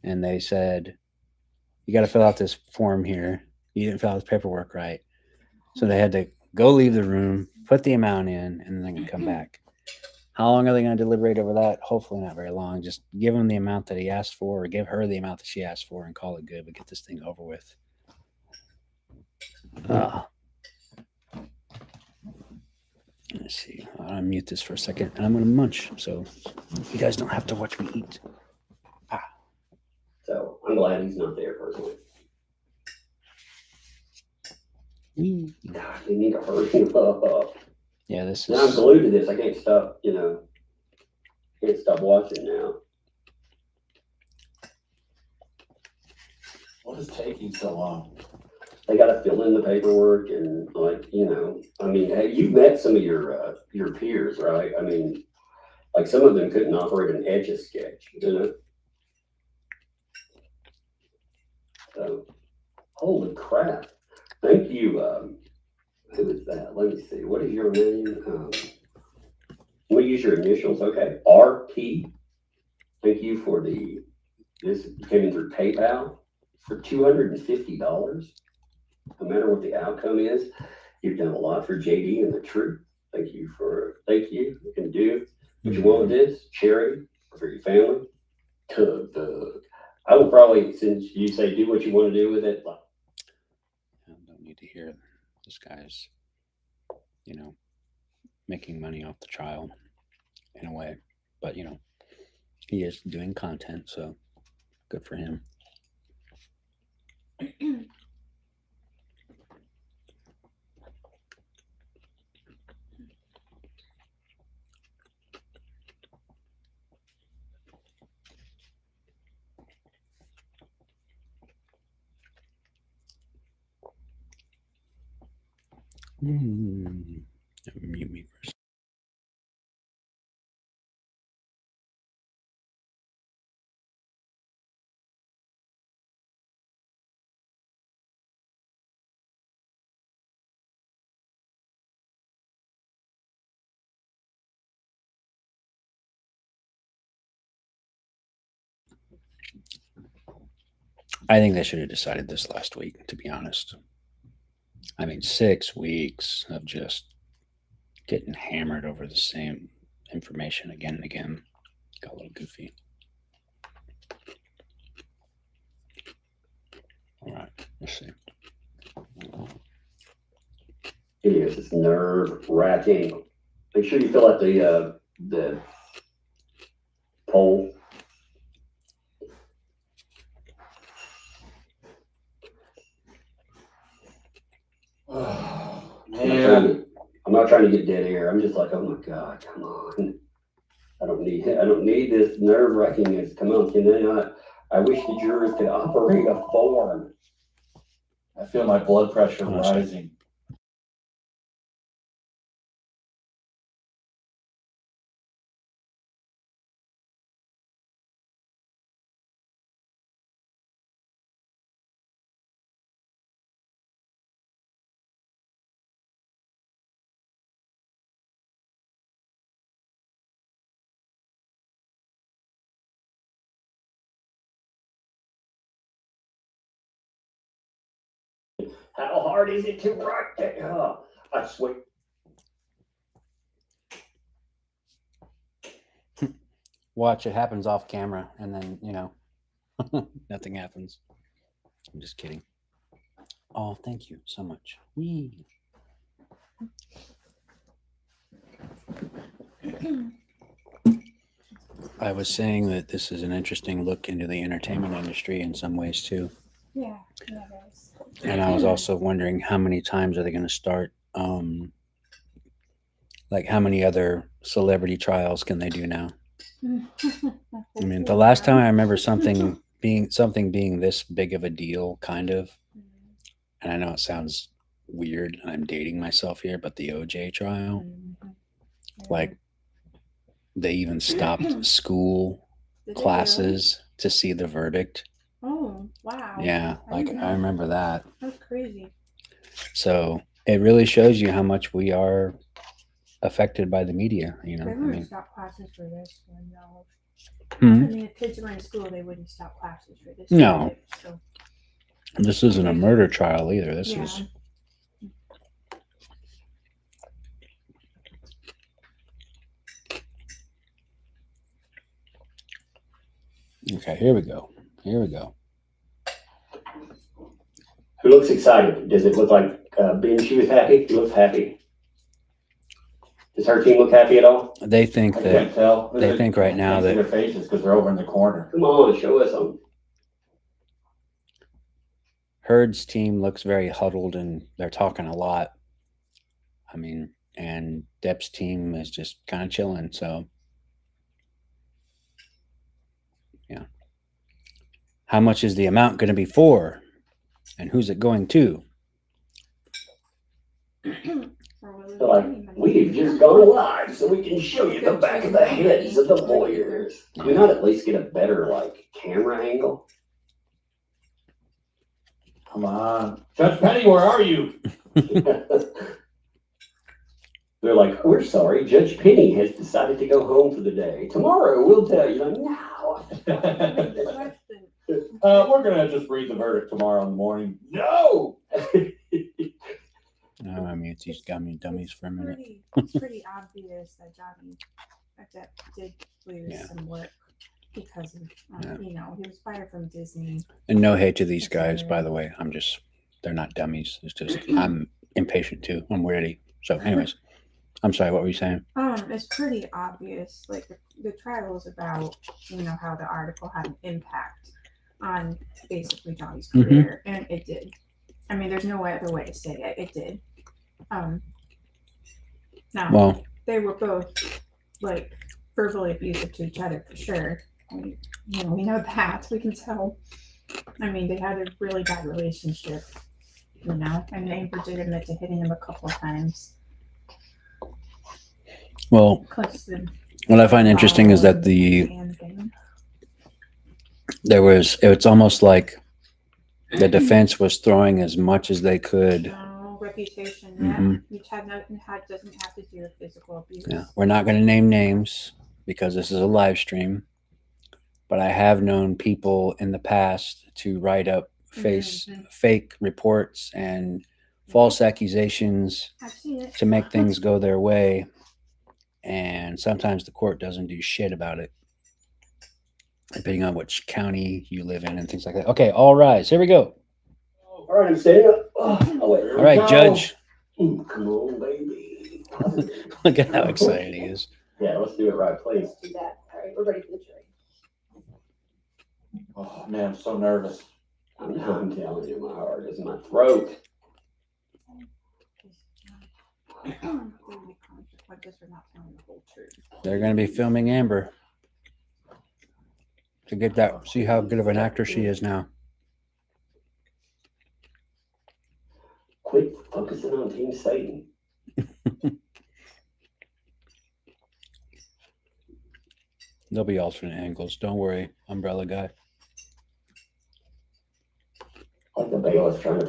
and they said, you got to fill out this form here. You didn't fill out the paperwork right. So they had to go leave the room, put the amount in, and then come back. How long are they going to deliberate over that? Hopefully not very long. Just give him the amount that he asked for, or give her the amount that she asked for, and call it good. But get this thing over with. Let's see. I'll unmute this for a second, and I'm going to munch, so you guys don't have to watch me eat. So I'm glad he's not there personally. God, you need to hurry up. Yeah, this Now I'm is. glued to this. I can't stop, can't stop watching now. What is taking so long? They got to fill in the paperwork and I mean, hey, you've met some of your peers, right? I mean, like some of them couldn't operate an Etch-a-Sketch, So, holy crap. Thank you. Who is that? Let me see. What is your name? We'll use your initials. Okay. RP. Thank you for this came in through PayPal for $250. No matter what the outcome is, you've done a lot for JD and the troop. Thank you. You can do what you want with this. Charity for your family. Tug. I will probably, since you say do what you want to do with it. I don't need to hear this guy's, making money off the child in a way. But, he is doing content, so good for him. Mute me first. I think they should have decided this last week, to be honest. I mean, 6 weeks of just getting hammered over the same information again and again. Got a little goofy. All right, let's see. It is. It's nerve-wracking. Make sure you fill out the poll. Man, I'm not trying to get dead air. I'm just like, oh my God, come on. I don't need this nerve-wrackingness. Come on, can they not? I wish the jurors could operate a form. I feel my blood pressure Oh, sorry. rising. How hard is it to write that? Oh, I swear. Watch, it happens off camera, and then, nothing happens. I'm just kidding. Oh, thank you so much. Whee. I was saying that this is an interesting look into the entertainment industry in some ways, too. Yeah, it is. And I was also wondering how many times are they going to start, like how many other celebrity trials can they do now? I mean, the last time I remember something being this big of a deal, kind of, and I know it sounds weird, and I'm dating myself here, but the OJ trial, like they even stopped school Did they classes to see the verdict. really? Oh, wow. Yeah, like didn't I know. remember that. That's crazy. So it really shows you how much we are affected by the media. They I wouldn't mean, stop classes for this one, though. hmm? I mean, if kids were in school, they wouldn't stop classes for this. No. So This isn't a murder trial either. This Yeah. is. Okay, here we go. Here we go. Who looks excited? Does it look like Ben? She was happy. He looks happy. Does her team look happy at all? They think I that can't tell. they think right now Can't see their that faces because they're over in the corner. Come on, show us them. Hurd's team looks very huddled and they're talking a lot. I mean, and Depp's team is just kind of chilling. So, yeah. How much is the amount going to be for? And who's it going to? They're like, we've just gone live so we can show you the back of the heads of the lawyers. Can we not at least get a better, like, camera angle? Come on. Judge Penny, where are you? They're like, we're sorry, Judge Penny has decided to go home for the day. Tomorrow we'll tell you. Like, no. We're going to just read the verdict tomorrow in the morning. No! Oh, I mute these dummies for a minute. It's pretty obvious that Johnny Depp did lose Yeah. some work because of, Yeah. you know, he was fired from Disney. And no hate to these guys, by the way. They're not dummies. It's just, I'm impatient too. I'm ready. So, anyways, I'm sorry. What were you saying? It's pretty obvious. Like the trial is about, you know, how the article had an impact on basically Johnny's career, and it did. I mean, there's no other way to say it. It did. Now Well, they were both like verbally abusive to each other for sure. I mean, you know, we know that. We can tell. I mean, they had a really bad relationship, you know, and Amber did admit to hitting him a couple of times. well, Close to what I find interesting is that it's almost like the defense was throwing as much as they could. Reputation, Mhm. which doesn't have to do with physical abuse. Yeah, we're not going to name names because this is a live stream, but I have known people in the past to write up fake reports and false accusations I've seen it. to make things go their way, and sometimes the court doesn't do shit about it, depending on which county you live in and things like that. Okay, all rise. Here we go. All right, I'm standing up. Oh, wait. All right, Judge. Ooh, come on, baby. Look at how excited he is. Yeah, let's do it right, please. Let's do that. All right, we're ready for the jury. Oh, man, I'm so nervous. I'm telling you, my heart is in my throat. They're going to be filming Amber to get that, see how good of an actor she is now. Quit focusing on Team Satan. There'll be alternate angles. Don't worry, umbrella guy. Like the bailiff trying to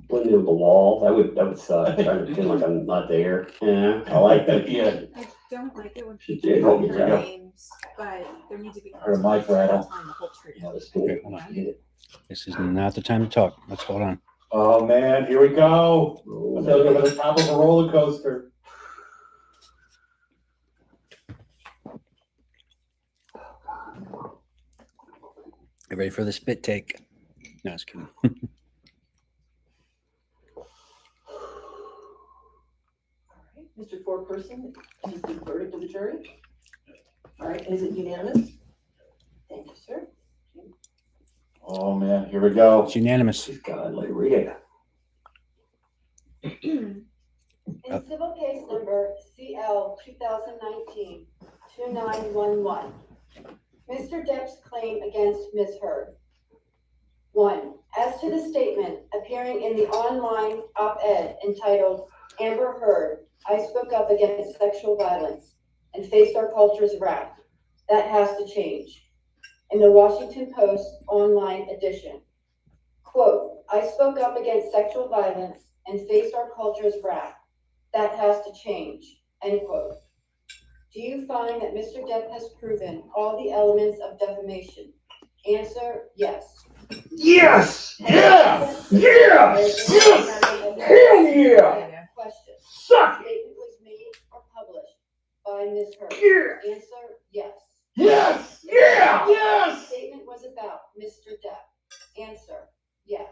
blend into the wall. That would suck. Trying to pretend like I'm not there. Yeah, I like that. Yeah. I don't like it when She people did. call There you their go. names, but there needs to be Heard a mic rattle. on the whole truth. Yeah, let's do it. Hold on. Get it. This is not the time to talk. Let's hold on. Oh, man, here we go. Oh, I feel like I'm at the top of a roller coaster. You ready for the spit take? No, I was kidding. All right, Mr. Foreperson, is the verdict of the jury? All right, is it unanimous? Thank you, sir. Oh, man, here we go. It's unanimous. She's godly. Read it. In civil case number CL 2019-2911, Mr. Depp's claim against Ms. Heard. 1. As to the statement appearing in the online op-ed entitled, Amber Heard, I spoke up against sexual violence and faced our culture's wrath. That has to change. In the Washington Post online edition, quote, I spoke up against sexual violence and faced our culture's wrath. That has to change, end quote. Do you find that Mr. Depp has proven all the elements of defamation? Answer, yes. Yes! Yeah! Yes! Yes! Hell yeah! Question. Suck The statement was made or published by Ms. Heard. Yeah! Answer, yes. Yes! Yeah! The Yes! statement was about Mr. Depp. Answer, yes.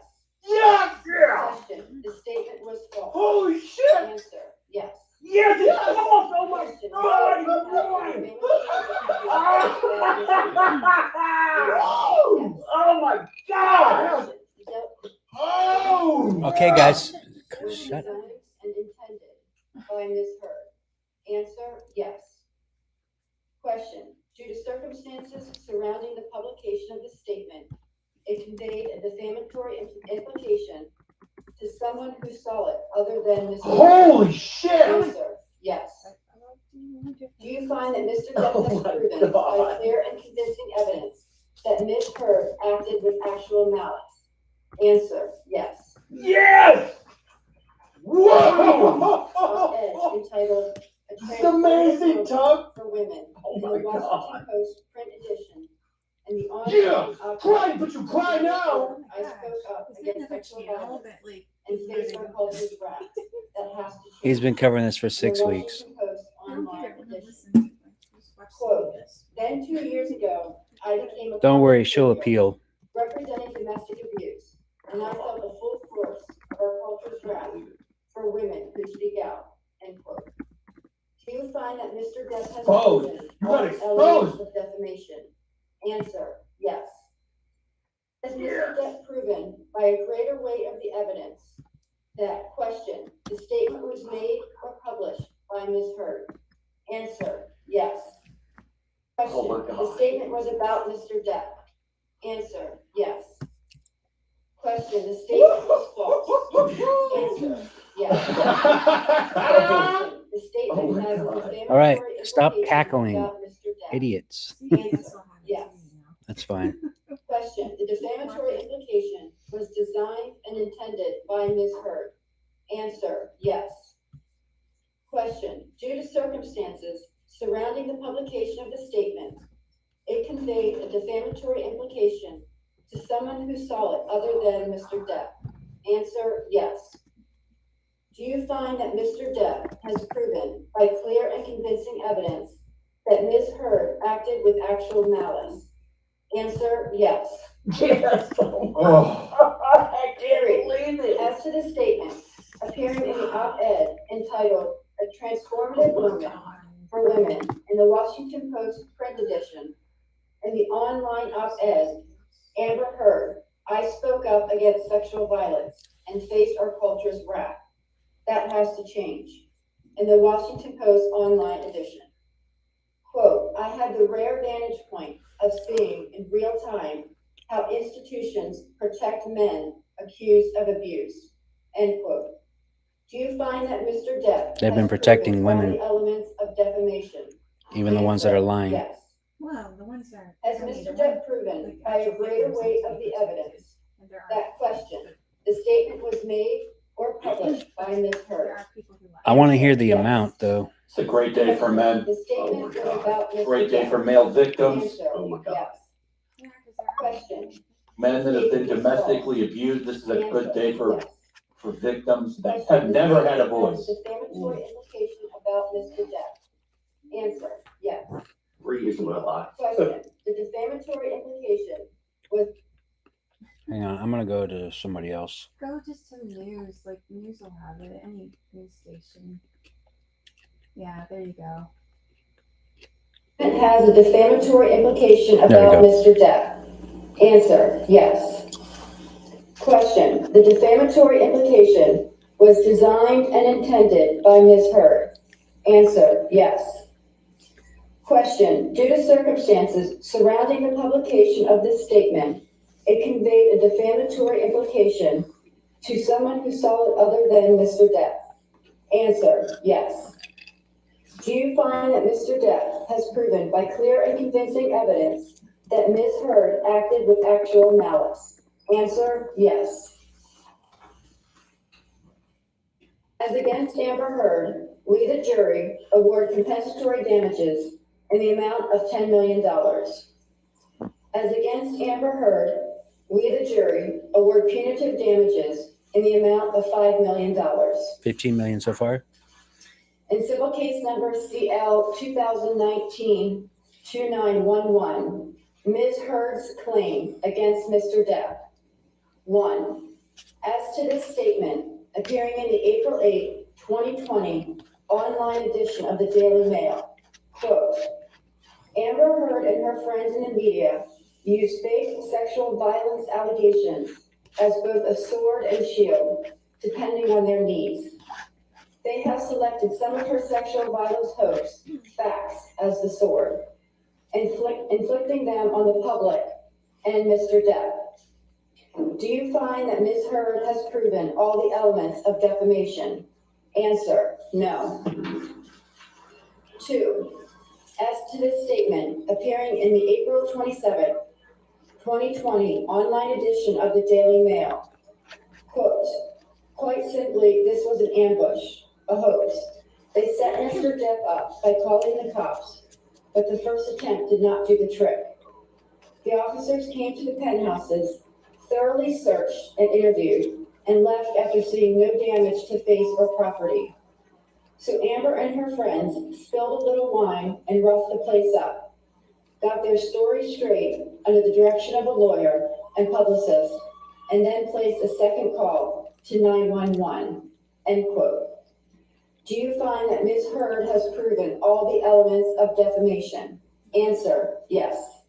Yes! Yeah! Question. The statement was false. Holy shit! Answer, yes. Yes! It's false! Oh my Question. god! The You're statement oh my god! Oh! Okay, guys. was Shut up. designed and intended by Ms. Heard. Answer, yes. Question. Due to circumstances surrounding the publication of the statement, it conveyed a defamatory implication to someone who saw it other than Mr. Holy shit! Answer, yes. Do you find that Mr. Depp Oh has my proven by God. clear and convincing evidence that Ms. Heard acted with actual malice? Answer, yes. Yes! Whoa! Op-ed entitled "A This is amazing, Tug. for Women" Oh in the my Washington God. Post print edition and the Yeah, online op-ed. cry, but you cry now. I spoke up Is there against another sexual channel violence that like and is face really our good? culture's wrath. That has to change. He's been covering this for In the 6 weeks. Washington Post I don't online get it when I edition. listen to it. I just watch Quote. this. Then 2 years ago, I became a Don't worry, public she'll figure appeal. representing domestic abuse, and I felt the full force of our culture's wrath for women who speak out. End quote. Do you find that Mr. Depp has Exposed. proven You got all elements exposed. of defamation? Answer, yes. Has Mr. Depp proven by a greater weight of the evidence that question, the statement was made or published by Ms. Heard? Answer, yes. Question, Oh my the God. statement was about Mr. Depp? Answer, yes. Question, the statement was false? Answer, yes. Question, the statement Oh my has a God. defamatory All right, stop implication cackling, about Mr. Depp. idiots. See, that's what happens Yes. to me now. That's fine. Question, the defamatory implication was designed and intended by Ms. Heard? Answer, yes. Question, due to circumstances surrounding the publication of the statement, it conveyed a defamatory implication to someone who saw it other than Mr. Depp? Answer, yes. Do you find that Mr. Depp has proven by clear and convincing evidence that Ms. Heard acted with actual malice? Answer, yes. Yes. Oh. I can't believe it. As to the statement appearing in the op-ed entitled "A Transformative Moment for Women" in the Washington Post print edition and the online op-ed, Amber Heard, I spoke up against sexual violence and faced our culture's wrath. That has to change. In the Washington Post online edition. Quote, I had the rare vantage point of seeing in real time how institutions protect men accused of abuse. End quote. Do you find that Mr. Depp They've been has protecting proven all women. the elements of defamation? Even the ones that are Answer, lying. Yes. Well, the ones that Has don't need Mr. to Depp win, proven like by a actual greater victims weight and of the stuff. evidence And there are- that question, the statement was made or published by Ms. There Heard? are people who lie. I want to hear the Yes. amount, though. It's a great day for men. The statement was about Mr. Great day Depp. for male victims. Answer, Oh my God. yes. Yeah, 'cause there are- Question. Men that have been domestically abused. This is a good day Answer, for, yes. for victims that Question. have never had a The voice. statement has a defamatory implication about Mr. Depp. Answer, yes. Reason my life. Question. The defamatory implication was Hang on, I'm gonna go to somebody else. Go just to the news, like the news will have it, any news station. Yeah, there you go. It has a defamatory implication There about we Mr. Depp. Answer, yes. Question, the defamatory implication was designed and intended by Ms. Heard. Answer, yes. Question, due to circumstances surrounding the publication of this statement, it conveyed a defamatory implication to someone who saw it other than Mr. Depp. Answer, yes. Do you find that Mr. Depp has proven by clear and convincing evidence that Ms. Heard acted with actual malice? Answer, yes. As against Amber Heard, we, the jury, award compensatory damages in the amount of $10 million. As against Amber Heard, we, the jury, award punitive damages in the amount of $5 million. 15 million so far. In civil case number CL 2019-2911, Ms. Heard's claim against Mr. Depp. 1. As to this statement appearing in the April 8, 2020 online edition of the Daily Mail, quote, Amber Heard and her friends in the media used fake sexual violence allegations as both a sword and shield, depending on their needs. They have selected some of her sexual violence hoax facts as the sword, inflicting them on the public and Mr. Depp. Do you find that Ms. Heard has proven all the elements of defamation? Answer, no. 2. As to this statement appearing in the April 27, 2020 online edition of the Daily Mail, quote, quite simply, this was an ambush, a hoax. They set Mr. Depp up by calling the cops, but the first attempt did not do the trick. The officers came to the penthouses, thoroughly searched and interviewed, and left after seeing no damage to face or property. So Amber and her friends spilled a little wine and roughed the place up, got their story straight under the direction of a lawyer and publicist, and then placed a second call to 911, end quote. Do you find that Ms. Heard has proven all the elements of defamation? Answer, yes.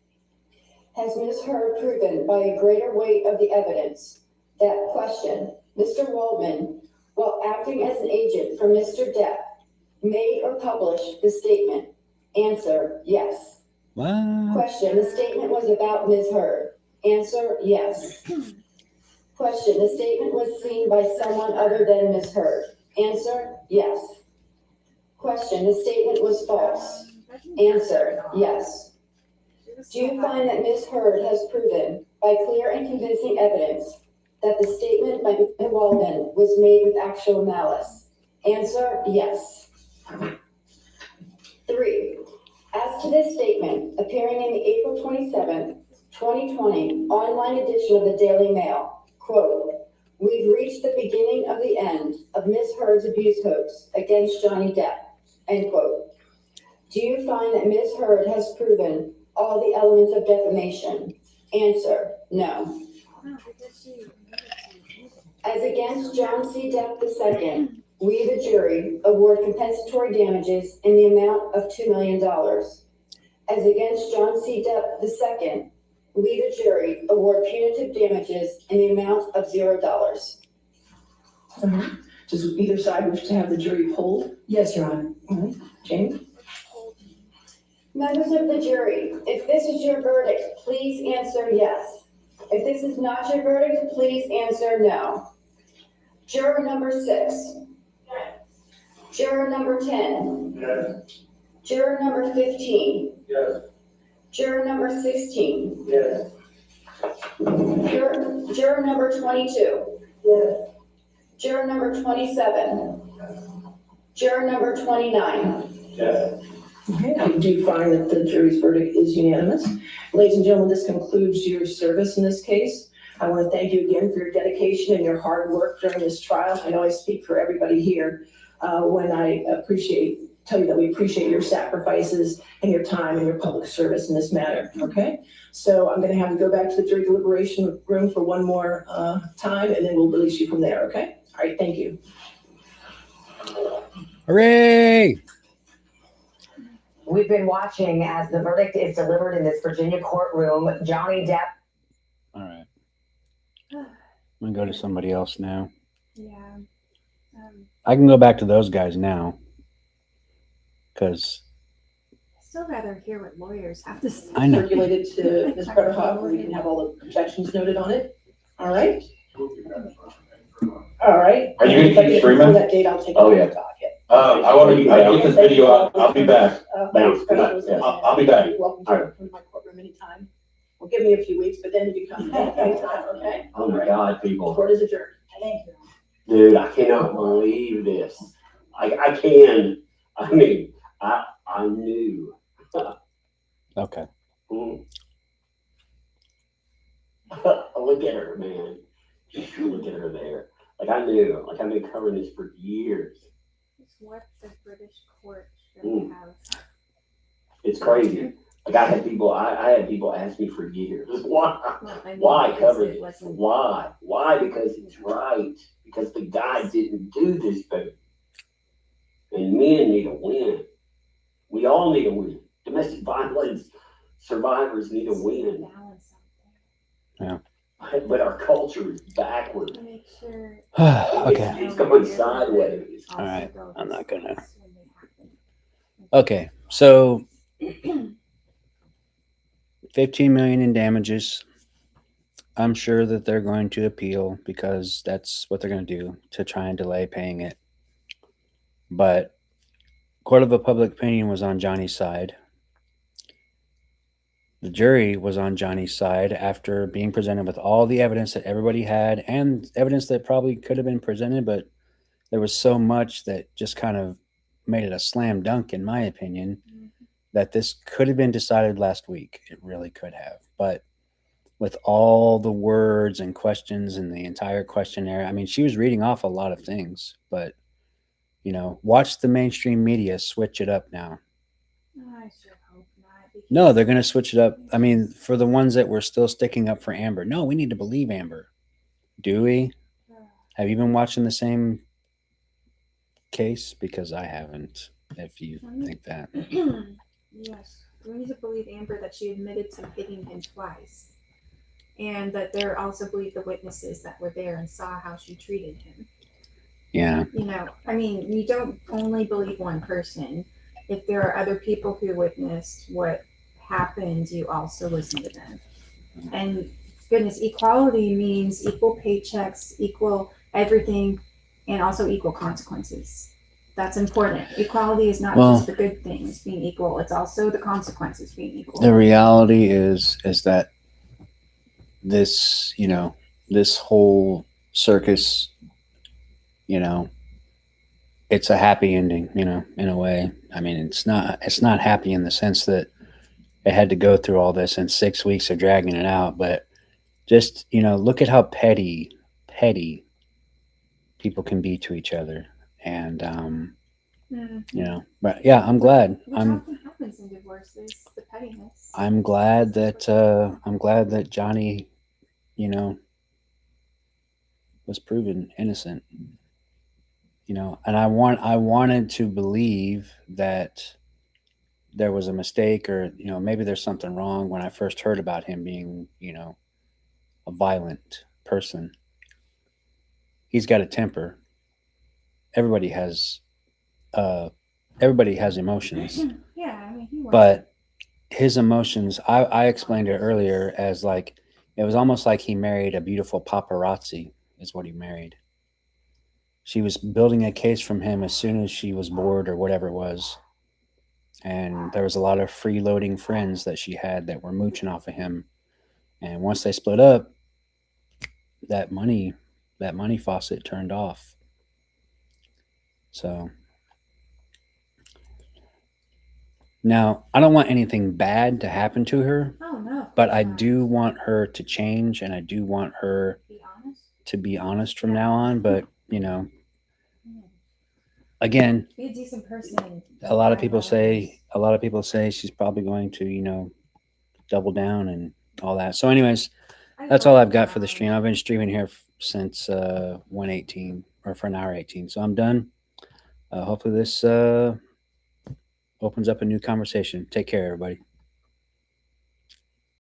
Has Ms. Heard proven by a greater weight of the evidence that question, Mr. Waldman, while acting as an agent for Mr. Depp, made or published the statement? Answer, yes. What? Question, the statement was about Ms. Heard. Answer, yes. Question, the statement was seen by someone other than Ms. Heard. Answer, yes. Question, the statement was false. Answer, yes. Do you find that Ms. Heard has proven by clear and convincing evidence that the statement by Mr. Waldman was made with actual malice? Answer, yes. 3. As to this statement appearing in the April 27, 2020 online edition of the Daily Mail, quote, we've reached the beginning of the end of Ms. Heard's abuse hoax against Johnny Depp, end quote. Do you find that Ms. Heard has proven all the elements of defamation? Answer, no. As against John C. Depp II, we, the jury, award compensatory damages in the amount of $2 million. As against John C. Depp II, we, the jury, award punitive damages in the amount of $0. Does either side wish to have the jury polled? Yes, Your Honor. Jamie? Members of the jury, if this is your verdict, please answer yes. If this is not your verdict, please answer no. Juror number 6. Juror number 10. Yes. Juror number 15. Yes. Juror number 16. Yes. Juror number 22. Yes. Juror number 27. Juror number 29. Yes. Okay, I do find that the jury's verdict is unanimous. Ladies and gentlemen, this concludes your service in this case. I want to thank you again for your dedication and your hard work during this trial. I know I speak for everybody here when I tell you that we appreciate your sacrifices and your time and your public service in this matter, okay? So I'm going to have you go back to the jury deliberation room for one more time, and then we'll release you from there, okay? All right, thank you. Hooray! We've been watching as the verdict is delivered in this Virginia courtroom. Johnny Depp. All right. I'm going to go to somebody else now. Yeah. I can go back to those guys now. Because I still rather hear what lawyers have to say. I know. Circulated to Ms. Butterhoff, where we can have all the objections noted on it. All right? All right. Are you gonna keep streaming? For that date, I'll take it. Oh, yeah. I I get this video out. I'll be back. Bounce. I'll be back. You're welcome to come to my courtroom anytime. Well, give me a few weeks, but then you can come anytime, okay? Oh my God, people. Court is adjourned. Thank you. Dude, I cannot believe this. I can. I mean, I knew. Okay. Mm. Look at her, man. Just look at her there. Like I knew, like I've been covering this for years. It's what the British court should Mm. have. It's crazy. Like I had people ask me for years, why? Well, I mean, Why because cover it this? wasn't- Why? Why? Because it's right. Because the guy didn't do this thing. And men need a win. We all need a win. Domestic violence survivors need a win. Balance out But our culture is backward. there. Make sure. Okay. It's going sideways. All right. Also I'm not gonna- discuss when they happen. Okay. So 15 million in damages. I'm sure that they're going to appeal because that's what they're going to do to try and delay paying it. But court of a public opinion was on Johnny's side. The jury was on Johnny's side after being presented with all the evidence that everybody had and evidence that probably could have been presented, but there was so much that just kind of made it a slam dunk, in my opinion, that this could have been decided last week. It really could have. But with all the words and questions and the entire questionnaire, I mean, she was reading off a lot of things, but, you know, watch the mainstream media switch it up now. I sure hope not. because- No, they're going to switch it up. I mean, for the ones that were still sticking up for Amber, no, we need to believe Amber. Do we? Have you been watching the same case? Because I haven't, if you think that. Yes, we need to believe Amber that she admitted to hitting him twice, and that they're also believe the witnesses that were there and saw how she treated him. Yeah. You know, I mean, you don't only believe one person. If there are other people who witnessed what happened, you also listen to them. And goodness, equality means equal paychecks, equal everything, and also equal consequences. That's important. Equality is not Well- just the good things being equal; it's also the consequences being equal. The reality is that this, you know, this whole circus, you know, it's a happy ending, you know, in a way. I mean, it's not happy in the sense that it had to go through all this and 6 weeks of dragging it out, but just, you know, look at how petty people can be to each other. And you know, but yeah, I'm glad. Which often happens in divorces, the pettiness. I'm glad that Johnny, you know, was proven innocent. You know, and I wanted to believe that there was a mistake, or, you know, maybe there's something wrong when I first heard about him being, you know, a violent person. He's got a temper. Everybody has emotions. Yeah, I mean, he was. But his emotions, I explained it earlier as like, it was almost like he married a beautiful paparazzi, is what he married. She was building a case from him as soon as she was bored or whatever it was. And there was a lot of freeloading friends that she had that were mooching off of him. And once they split up, that money faucet turned off. So now, I don't want anything bad to happen to her, Oh no. but I do want her to change, and I do want her Be honest. to be honest from now on. But, you know, again, Be a decent person. a lot of people say she's probably going to, you know, double down and all that. So anyways, that's all I've got for the stream. I've been streaming here since 1:18, or for an hour 18. So I'm done. Hopefully this opens up a new conversation. Take care, everybody.